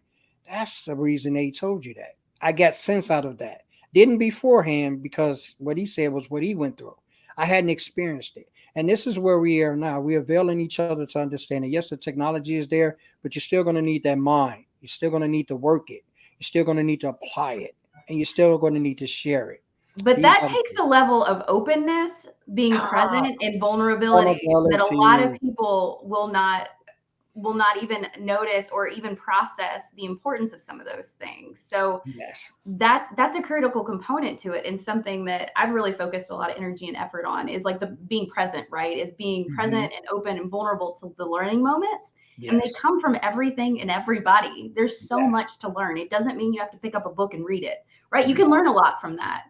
That's the reason they told you that. I got sense out of that. Didn't beforehand because what he said was what he went through. I hadn't experienced it. And this is where we are now. We're availing each other to understand it. Yes, the technology is there, but you're still going to need that mind. You're still going to need to work it. You're still going to need to apply it, and you're still going to need to share it. But These that are takes a level of openness, being ah, present, and vulnerability that a lot of vulnerability. people will not even notice or even process the importance of some of those things. So Yes. that's a critical component to it, and something that I've really focused a lot of energy and effort on is like the being present, right? Is being Hmm. present and open and vulnerable to the learning moments. And they Yes. come from everything and everybody. There's so Yes. much to learn. It doesn't mean you have to pick up a book and read it, right? You can No. learn a lot from that.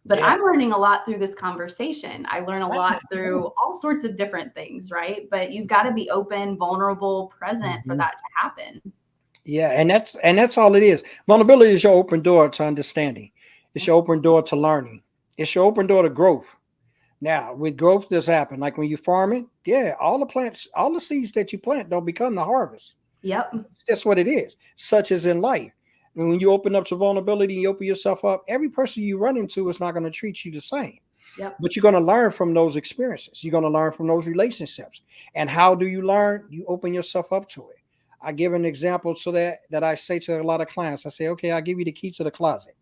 But Yeah. I'm learning a lot through this conversation. I learn a lot through Mhm. all sorts of different things, right? But you've got to be open, vulnerable, present for that to happen. Yeah, and that's all it is. Vulnerability is your open door to understanding. It's your open door to learning. It's your open door to growth. Now, with growth, this happen. Like when you're farming, yeah, all the plants, all the seeds that you plant don't become the harvest. Yep. It's just what it is. Such as in life. And when you open up to vulnerability, you open yourself up, every person you run into is not going to treat you the same. Yep. But you're going to learn from those experiences. You're going to learn from those relationships. And how do you learn? You open yourself up to it. I give an example so that I say to a lot of clients. I say, okay, I'll give you the key to the closet.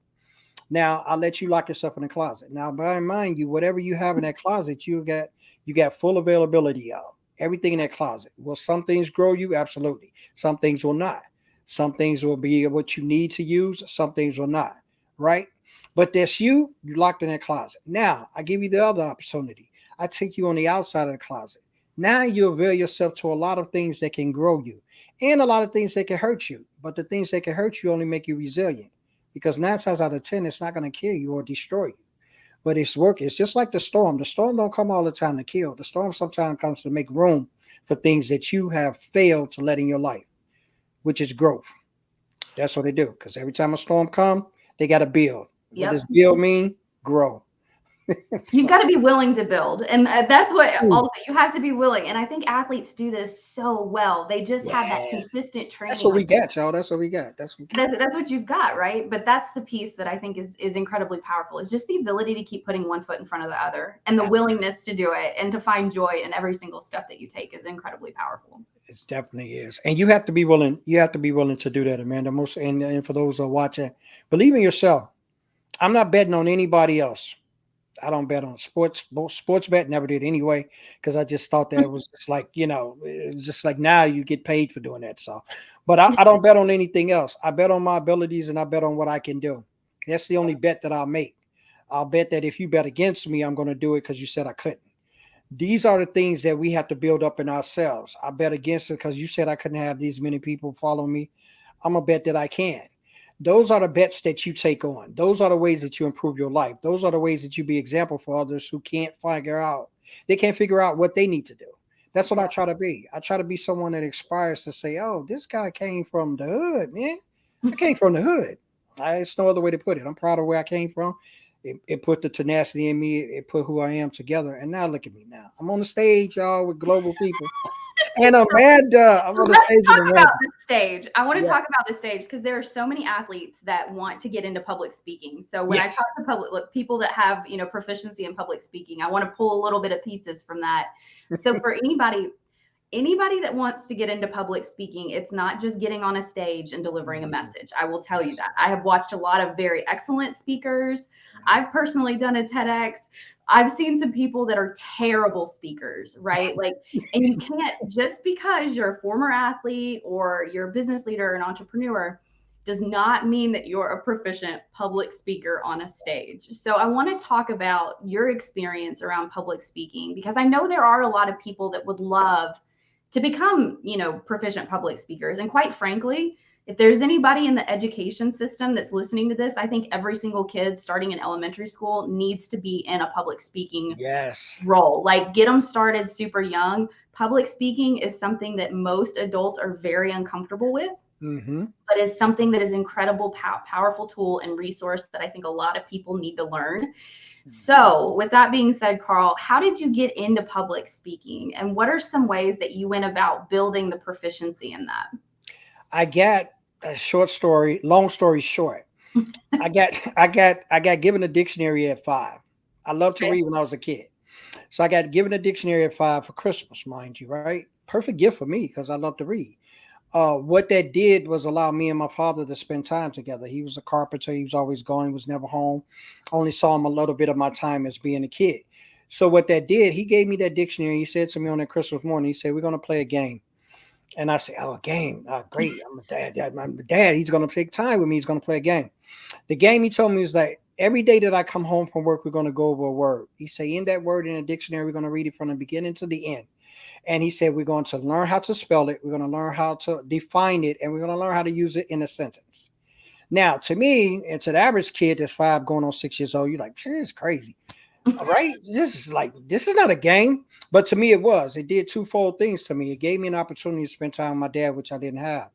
Now I'll let you lock yourself in the closet. Now, bear in mind, you whatever you have in that closet, you got full availability of everything in that closet. Will some things grow you? Absolutely. Some things will not. Some things will be what you need to use. Some things will not. Right? But that's you locked in that closet. Now I give you the other opportunity. I take you on the outside of the closet. Now you avail yourself to a lot of things that can grow you and a lot of things that can hurt you. But the things that can hurt you only make you resilient because 9 times out of 10, it's not going to kill you or destroy you. But it's work. It's just like the storm. The storm don't come all the time to kill. The storm sometimes comes to make room for things that you have failed to let in your life, which is growth. That's what they do. Because every time a storm comes, they got to build. What does Yep. build mean? Grow. You've So, got to be willing to build. And that's what ooh, also you have to be willing. And I think athletes do this so well. They just have that yeah, consistent that's training. what Like we got, y'all. That's what we got. That's what we got. that's what you've got, right? But that's the piece that I think is incredibly powerful. Is just the ability to keep putting one foot in front of the other and the willingness to do it and to find joy in every single step that you take is incredibly powerful. It definitely is, and you have to be willing. You have to be willing to do that, Amanda. Most and for those who are watching, believe in yourself. I'm not betting on anybody else. I don't bet on sports. Sports bet never did anyway because I just thought that was just like it's just like now you get paid for doing that. So, but I don't bet on anything else. I bet on my abilities and I bet on what I can do. That's the only bet that I'll make. I'll bet that if you bet against me, I'm going to do it because you said I couldn't. These are the things that we have to build up in ourselves. I bet against it because you said I couldn't have these many people follow me. I'm gonna bet that I can. Those are the bets that you take on. Those are the ways that you improve your life. Those are the ways that you be example for others who can't figure out. They can't figure out what they need to do. That's what I try to be. I try to be someone that inspires to say, "Oh, this guy came from the hood, man. I came from the hood." It's no other way to put it. I'm proud of where I came from. It put the tenacity in me. It put who I am together. And now look at me now. I'm on the stage, y'all, with global people. And Amanda, I'm So on the let's stage with talk about Amanda. the stage. I want to Yeah. talk about the stage because there are so many athletes that want to get into public speaking. So when I Yes. talk to people that have, proficiency in public speaking, I want to pull a little bit of pieces from that. So for anybody that wants to get into public speaking, it's not just getting on a stage and delivering a Mhm. message. I will tell you Yes. that. I have watched a lot of very excellent speakers. I've personally done a TEDx. I've seen some people that are terrible speakers, right? Like, and you can't, just because you're a former athlete or you're a business leader or an entrepreneur, does not mean that you're a proficient public speaker on a stage. So I want to talk about your experience around public speaking because I know there are a lot of people that would love to become, proficient public speakers. And quite frankly, if there's anybody in the education system that's listening to this, I think every single kid starting in elementary school needs to be in a public speaking Yes. role. Like, get them started super young. Public speaking is something that most adults are very uncomfortable with, but is something that is incredible, powerful tool and resource that I think a lot of people need to learn. So with that being said, Carl, how did you get into public speaking, and what are some ways that you went about building the proficiency in that? I got a long story short. I got given a dictionary at 5. I loved to Okay. read when I was a kid. So I got given a dictionary at 5 for Christmas, mind you, right? Perfect gift for me because I love to read. What that did was allow me and my father to spend time together. He was a carpenter. He was always gone. He was never home. Only saw him a little bit of my time as being a kid. So what that did, he gave me that dictionary. He said to me on that Christmas morning, he said, we're going to play a game. And I said, oh, a game. Oh, great. I'm a dad. I'm a dad. He's going to take time with me. He's going to play a game. The game he told me is like, every day that I come home from work, we're going to go over a word. He said, in that word in a dictionary, we're going to read it from the beginning to the end. And he said, we're going to learn how to spell it. We're going to learn how to define it. And we're going to learn how to use it in a sentence. Now, to me, and to the average kid that's 5 going on 6 years old, you're like, this is crazy. All right. This is not a game. But to me, it was. It did twofold things to me. It gave me an opportunity to spend time with my dad, which I didn't have.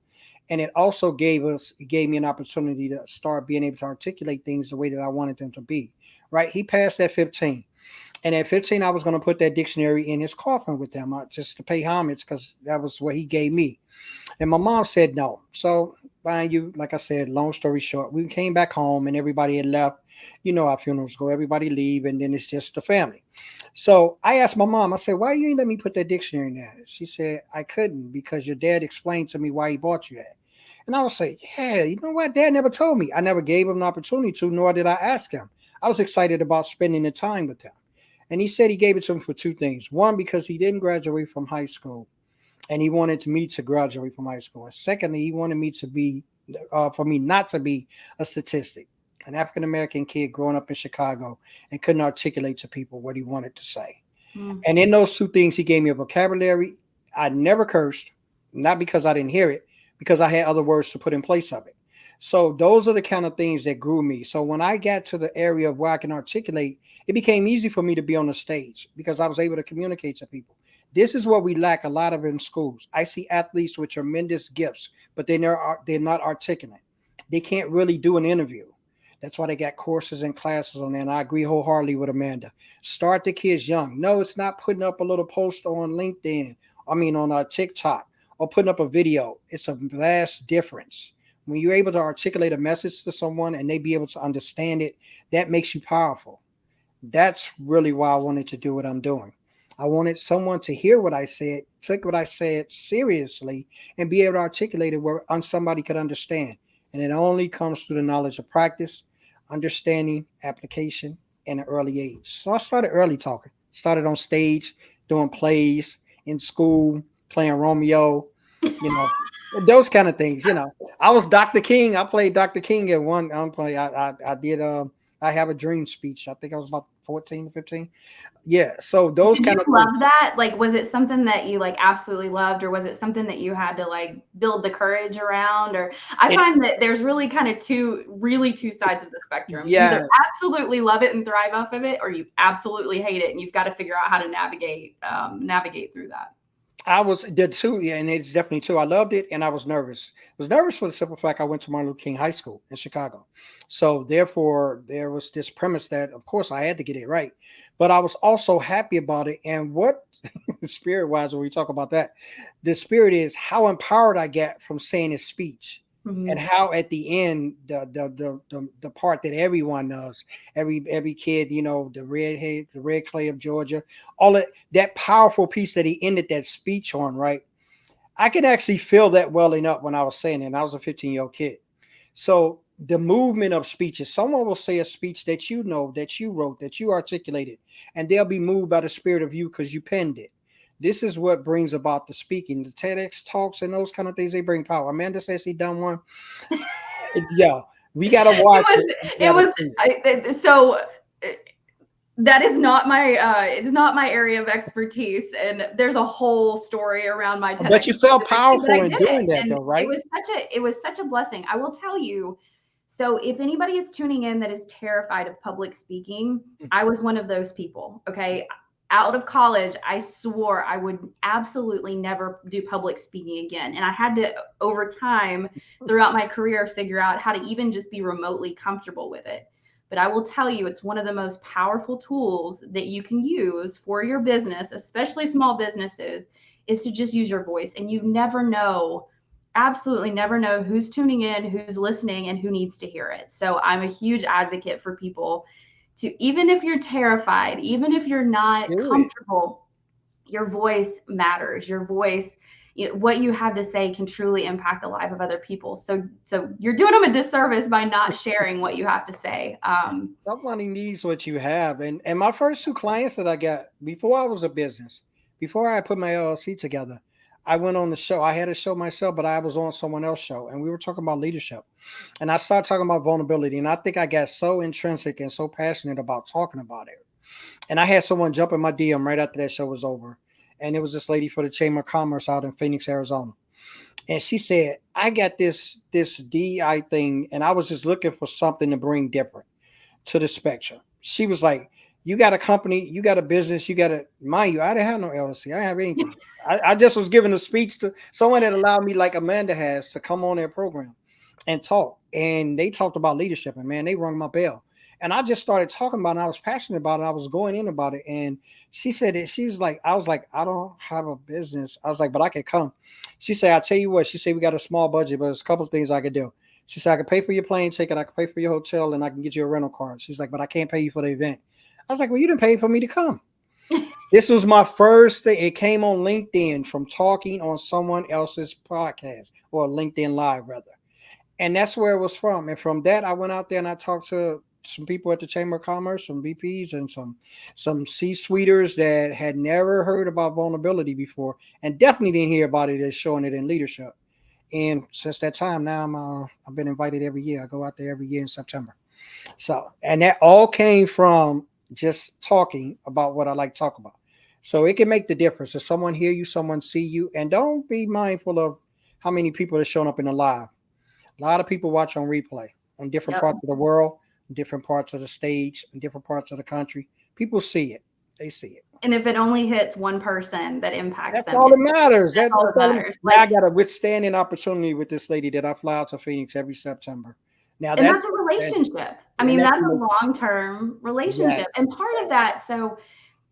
And it also gave me an opportunity to start being able to articulate things the way that I wanted them to be. Right. He passed at 15. And at 15, I was going to put that dictionary in his coffin with him just to pay homage because that was what he gave me. And my mom said no. So, mind you, like I said, long story short, we came back home and everybody had left. You know how funerals go. Everybody leave, and then it's just the family. So I asked my mom, I said, why you ain't let me put that dictionary in there? She said, I couldn't because your dad explained to me why he bought you that. And I would say, yeah, you know what? Dad never told me. I never gave him an opportunity to, nor did I ask him. I was excited about spending the time with him. And he said he gave it to him for 2 things. One, because he didn't graduate from high school, and he wanted me to graduate from high school. And secondly, he wanted me to be, for me not to be a statistic, an African-American kid growing up in Chicago and couldn't articulate to people what he wanted to say. And in those 2 things, he gave me a vocabulary. I never cursed, not because I didn't hear it, because I had other words to put in place of it. So those are the kind of things that grew me. So when I got to the area of where I can articulate, it became easy for me to be on the stage because I was able to communicate to people. This is what we lack a lot of in schools. I see athletes with tremendous gifts, but they're not articulate. They can't really do an interview. That's why they got courses and classes on there. And I agree wholeheartedly with Amanda. Start the kids young. No, it's not putting up a little post on LinkedIn. On TikTok or putting up a video. It's a vast difference. When you're able to articulate a message to someone and they be able to understand it, that makes you powerful. That's really why I wanted to do what I'm doing. I wanted someone to hear what I said, take what I said seriously, and be able to articulate it where somebody could understand. And it only comes through the knowledge of practice, understanding, application, and an early age. So I started early talking. Started on stage, doing plays in school, playing Romeo, those kind of things. I was Dr. King. I played Dr. King at one play. I did. I have a dream speech. I think I was about 14, 15. Yeah. So those Did kind you of love things. that? Like, was it something that you like absolutely loved, or was it something that you had to like build the courage around? Or I It, find that there's really kind of two sides of the spectrum. You either yes. absolutely love it and thrive off of it, or you absolutely hate it and you've got to figure out how to navigate through that. I was did too, yeah, and it's definitely too. I loved it, and I was nervous. I was nervous for the simple fact I went to Martin Luther King High School in Chicago, so therefore there was this premise that, of course, I had to get it right, but I was also happy about it. And what spirit wise, when we talk about that, the spirit is how empowered I get from saying his speech. And how at the end the part that everyone knows, every kid, the red clay of Georgia, all that powerful piece that he ended that speech on, right? I can actually feel that welling up when I was saying it. And I was a 15-year-old kid. So the movement of speeches, someone will say a speech that that you wrote, that you articulated, and they'll be moved by the spirit of you because you penned it. This is what brings about the speaking, the TEDx talks and those kind of things. They bring power. Amanda says she done one. Yeah, we gotta watch it. You It gotta was see it. so That is not my it's not my area of expertise, and there's a whole story around my But TEDx you felt certification, but I powerful in did it, doing that and though, right? it was such a blessing. I will tell you. So if anybody is tuning in that is terrified of public speaking, I was one of those people. Okay, out of college, I swore I would absolutely never do public speaking again, and I had to over time throughout my career figure out how to even just be remotely comfortable with it. But I will tell you, it's one of the most powerful tools that you can use for your business, especially small businesses, is to just use your voice. And you never know, absolutely never know who's tuning in, who's listening, and who needs to hear it. So I'm a huge advocate for people to, even if you're terrified, even if you're not Do it. comfortable, your voice matters. Your voice, you know, what you have to say can truly impact the life of other people. So you're doing them a disservice by not sharing what you have to say. Somebody needs what you have. And my first two clients that I got before I was a business, before I put my LLC together, I went on the show. I had a show myself, but I was on someone else's show, and we were talking about leadership. And I started talking about vulnerability. And I think I got so intrinsic and so passionate about talking about it. And I had someone jump in my DM right after that show was over. And it was this lady for the Chamber of Commerce out in Phoenix, Arizona. And she said, I got this DI thing, and I was just looking for something to bring different to the spectrum. She was like, you got a company, you got a business, you got a mind you, I didn't have no LLC. I didn't have anything. I just was giving a speech to someone that allowed me, like Amanda has, to come on their program and talk. And they talked about leadership, and man, they rung my bell. And I just started talking about it. I was passionate about it. I was going in about it. And she said that she was like, I was like, I don't have a business. I was like, but I could come. She said, I'll tell you what, she said, we got a small budget, but there's a couple of things I could do. She said, I can pay for your plane ticket, I can pay for your hotel, and I can get you a rental car. She's like, but I can't pay you for the event. I was like, well, you didn't pay for me to come. This was my first thing. It came on LinkedIn from talking on someone else's podcast, or LinkedIn Live, rather. And that's where it was from. And from that, I went out there and I talked to some people at the Chamber of Commerce, some VPs, and some C-suiters that had never heard about vulnerability before, and definitely didn't hear about it as showing it in leadership. And since that time, now I've been invited every year. I go out there every year in September. So, and that all came from just talking about what I like to talk about. So it can make the difference. If someone hear you, someone see you, and don't be mindful of how many people are showing up in the live. A lot of people watch on replay on different Yep. parts of the world, different parts of the stage, in different parts of the country. People see it. They see it. And if it only hits one person that impacts That's them, all that matters. that's all That's that all. matters. Now I Like, got a withstanding opportunity with this lady that I fly out to Phoenix every September. Now and that's that's a relationship. I and mean, that's that's a long-term relationship. yes, And part of yes, that, so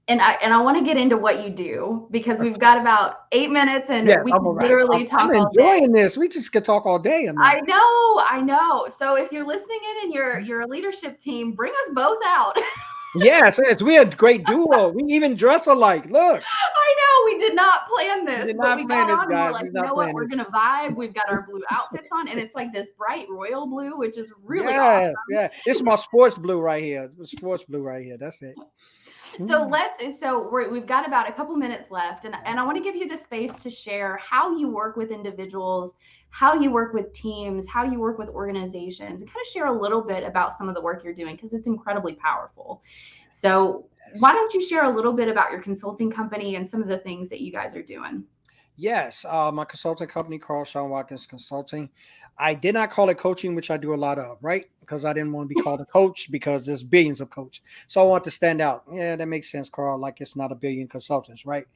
and I want to get into what you do because we've got about 8 minutes and yes. we I'm could all right. literally I'm talk all day. enjoying this. We just could talk all day, I Amanda. know, I know. So if you're listening in and you're a leadership team, bring us both out. Yes, yes. We a great duo. We even dress alike. Look, I know we did not plan we this, did but not we plan got this, on and we're guys. like, He's you know not what? playing We're this. gonna vibe. We've got our blue outfits on, and it's like this bright royal blue, which is really Yes, awesome. yeah. It's my sports blue right here. It's sports blue right here. That's it. So Mm. we've got about a couple minutes left, and I want to give you the space to share how you work with individuals, how you work with teams, how you work with organizations, and kind of share a little bit about some of the work you're doing because it's incredibly powerful. So why don't you share a little bit about your consulting company and some of the things that you guys are doing? Yes, my consulting company, Carl Shawn Watkins Consulting. I did not call it coaching, which I do a lot of, right? Because I didn't want to be called a coach because there's billions of coaches. So I want to stand out. Yeah, that makes sense, Carl. Like it's not a billion consultants, right?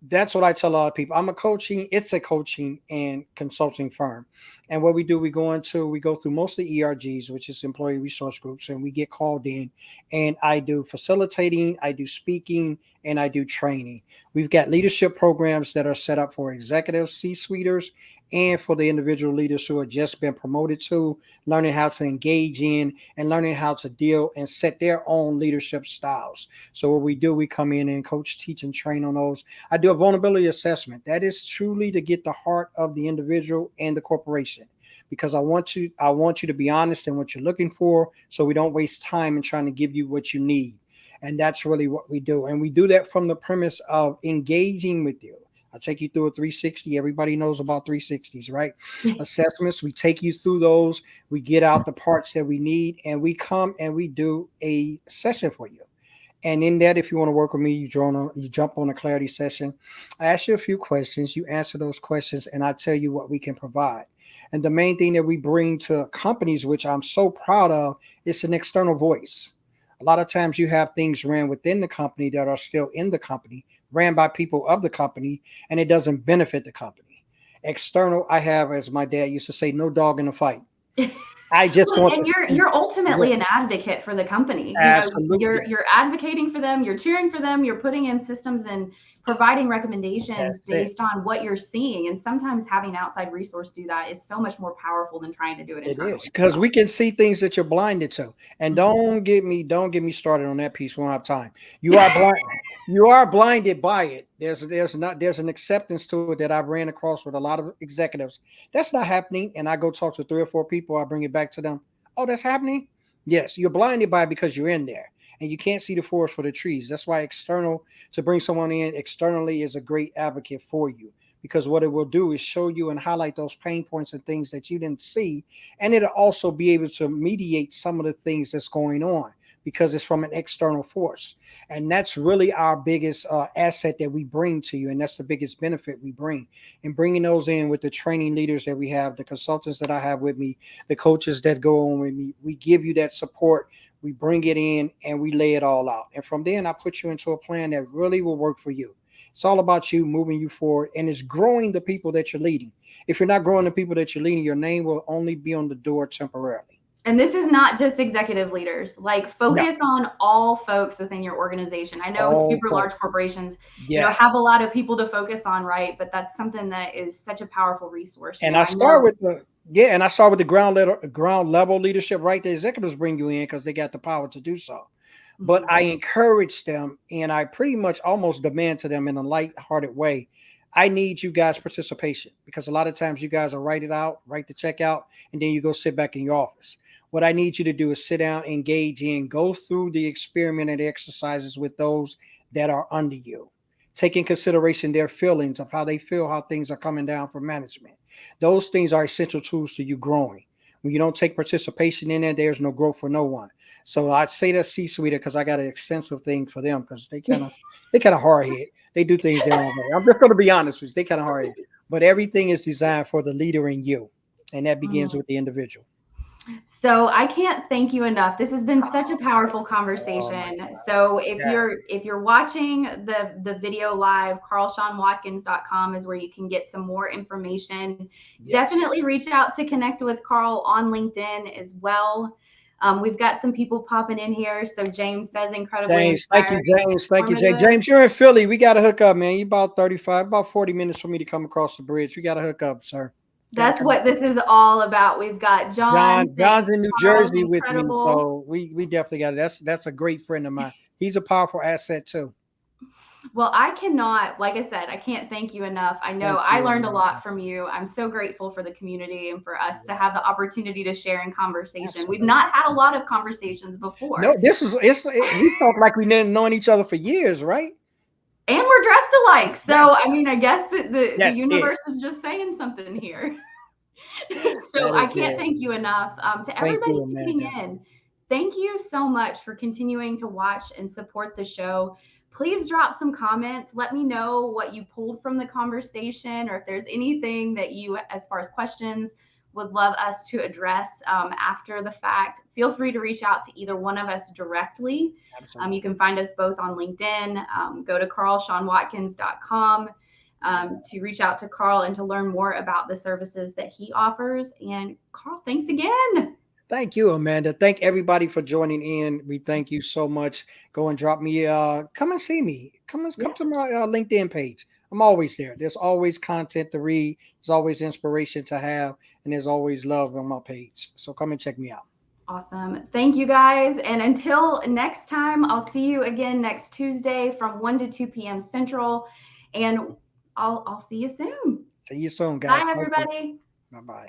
That's what I tell a lot of people. It's a coaching and consulting firm. And what we do, we go through mostly ERGs, which is employee resource groups, and we get called in. And I do facilitating, I do speaking, and I do training. We've got leadership programs that are set up for executives, C-suiters, and for the individual leaders who have just been promoted to learning how to engage in and learning how to deal and set their own leadership styles. So what we do, we come in and coach, teach, and train on those. I do a vulnerability assessment. That is truly to get the heart of the individual and the corporation. Because I want you to be honest in what you're looking for, so we don't waste time in trying to give you what you need. And that's really what we do. And we do that from the premise of engaging with you. I'll take you through a 360. Everybody knows about 360s, right? Assessments. We take you through those. We get out the parts that we need, and we come and we do a session for you. And in that, if you want to work with me, you jump on a clarity session. I ask you a few questions. You answer those questions, and I tell you what we can provide. And the main thing that we bring to companies, which I'm so proud of, is an external voice. A lot of times you have things ran within the company that are still in the company, ran by people of the company, and it doesn't benefit the company. External, I have, as my dad used to say, no dog in the fight. I just Well, want and to see. you're Yeah, ultimately an advocate for the company. You know, absolutely. you're advocating for them, you're cheering for them, you're putting in systems and providing recommendations That's it. based on what you're seeing. And sometimes having an outside resource do that is so much more powerful than trying to do it It is internally because yourself. we can see things that you're blinded to. And Mhm. don't get me started on that piece. We don't have time. You are blind. You are blinded by it. There's an acceptance to it that I've ran across with a lot of executives. That's not happening. And I go talk to 3 or 4 people. I bring it back to them. Oh, that's happening. Yes, you're blinded by it because you're in there and you can't see the forest for the trees. That's why external to bring someone in externally is a great advocate for you because what it will do is show you and highlight those pain points and things that you didn't see, and it'll also be able to mediate some of the things that's going on because it's from an external force. And that's really our biggest asset that we bring to you, and that's the biggest benefit we bring. And bringing those in with the training leaders that we have, the consultants that I have with me, the coaches that go on with me, we give you that support. We bring it in and we lay it all out, and from then I put you into a plan that really will work for you. It's all about you moving you forward, and it's growing the people that you're leading. If you're not growing the people that you're leading, your name will only be on the door temporarily. And this is not just executive leaders. Like No, focus on all folks within your organization. I know all super large folks. corporations, Yeah. have a lot of people to focus on, right? But that's something that is such a powerful resource. And I I start know. with the ground level leadership, right? The executives bring you in because they got the power to do so. But Mhm. I encourage them and I pretty much almost demand to them in a light-hearted way. I need you guys' participation because a lot of times you guys will write it out, write the check out, and then you go sit back in your office. What I need you to do is sit down, engage in, go through the experiment and the exercises with those that are under you. Take in consideration their feelings of how they feel, how things are coming down from management. Those things are essential tools to you growing. When you don't take participation in it, there's no growth for no one. So I'd say that C-suite because I got an extensive thing for them because they kind of hard head. They do things their own way. I'm just going to be honest with you. They kind of hard head, but everything is designed for the leader in you, and that begins Mhm. with the individual. So I can't thank you enough. This has been such a powerful Oh my conversation. God! So if Yeah. you're watching the video live, carlshawnwatkins.com is where you can get some more information. Yes. Definitely reach out to connect with Carl on LinkedIn as well. We've got some people popping in here. So James says incredibly James, thank you, inspiring, James. Thank you, James. informative. James, you're in Philly. We got to hook up, man. You about 35, about 40 minutes for me to come across the bridge. We got to hook up, sir. Got to That's come. what this is all about. We've got John John's saying in New Carl's Jersey with me, incredible. so we definitely got it. That's a great friend of mine. He's a powerful asset too. Well, I cannot, like I said, I can't thank you enough. I know Thank I you, learned a Amanda. lot from you. I'm so grateful for the community and for us to Yeah, have the opportunity to share in conversation. We've absolutely. not had a lot of conversations No, before, we talked like we didn't known each other for years, right? and we're dressed alike. That So, I mean, I guess that the that's it. universe is just saying something here. So, That I is can't it. thank you enough. To Thank everybody you, tuning Amanda. in, thank you so much for continuing to watch and support the show. Please drop some comments. Let me know what you pulled from the conversation, or if there's anything that you, as far as questions, would love us to address after the fact. Feel free to reach out to either one of us directly. You Absolutely. can find us both on LinkedIn. Go to carlshawnwatkins.com Yeah. to reach out to Carl and to learn more about the services that he offers. And Carl, thanks again. Thank you, Amanda. Thank everybody for joining in. We thank you so much. Go and drop me. Come and see me. Come Yeah, to my LinkedIn page. I'm always there. There's always content to read. There's always inspiration to have, and there's always love on my page. So come and check me out. awesome. Thank you guys. And until next time, I'll see you again next Tuesday from 1 to 2 p.m. Central. And I'll see you soon. See you soon, Bye, guys. Thank you. everybody. Bye bye.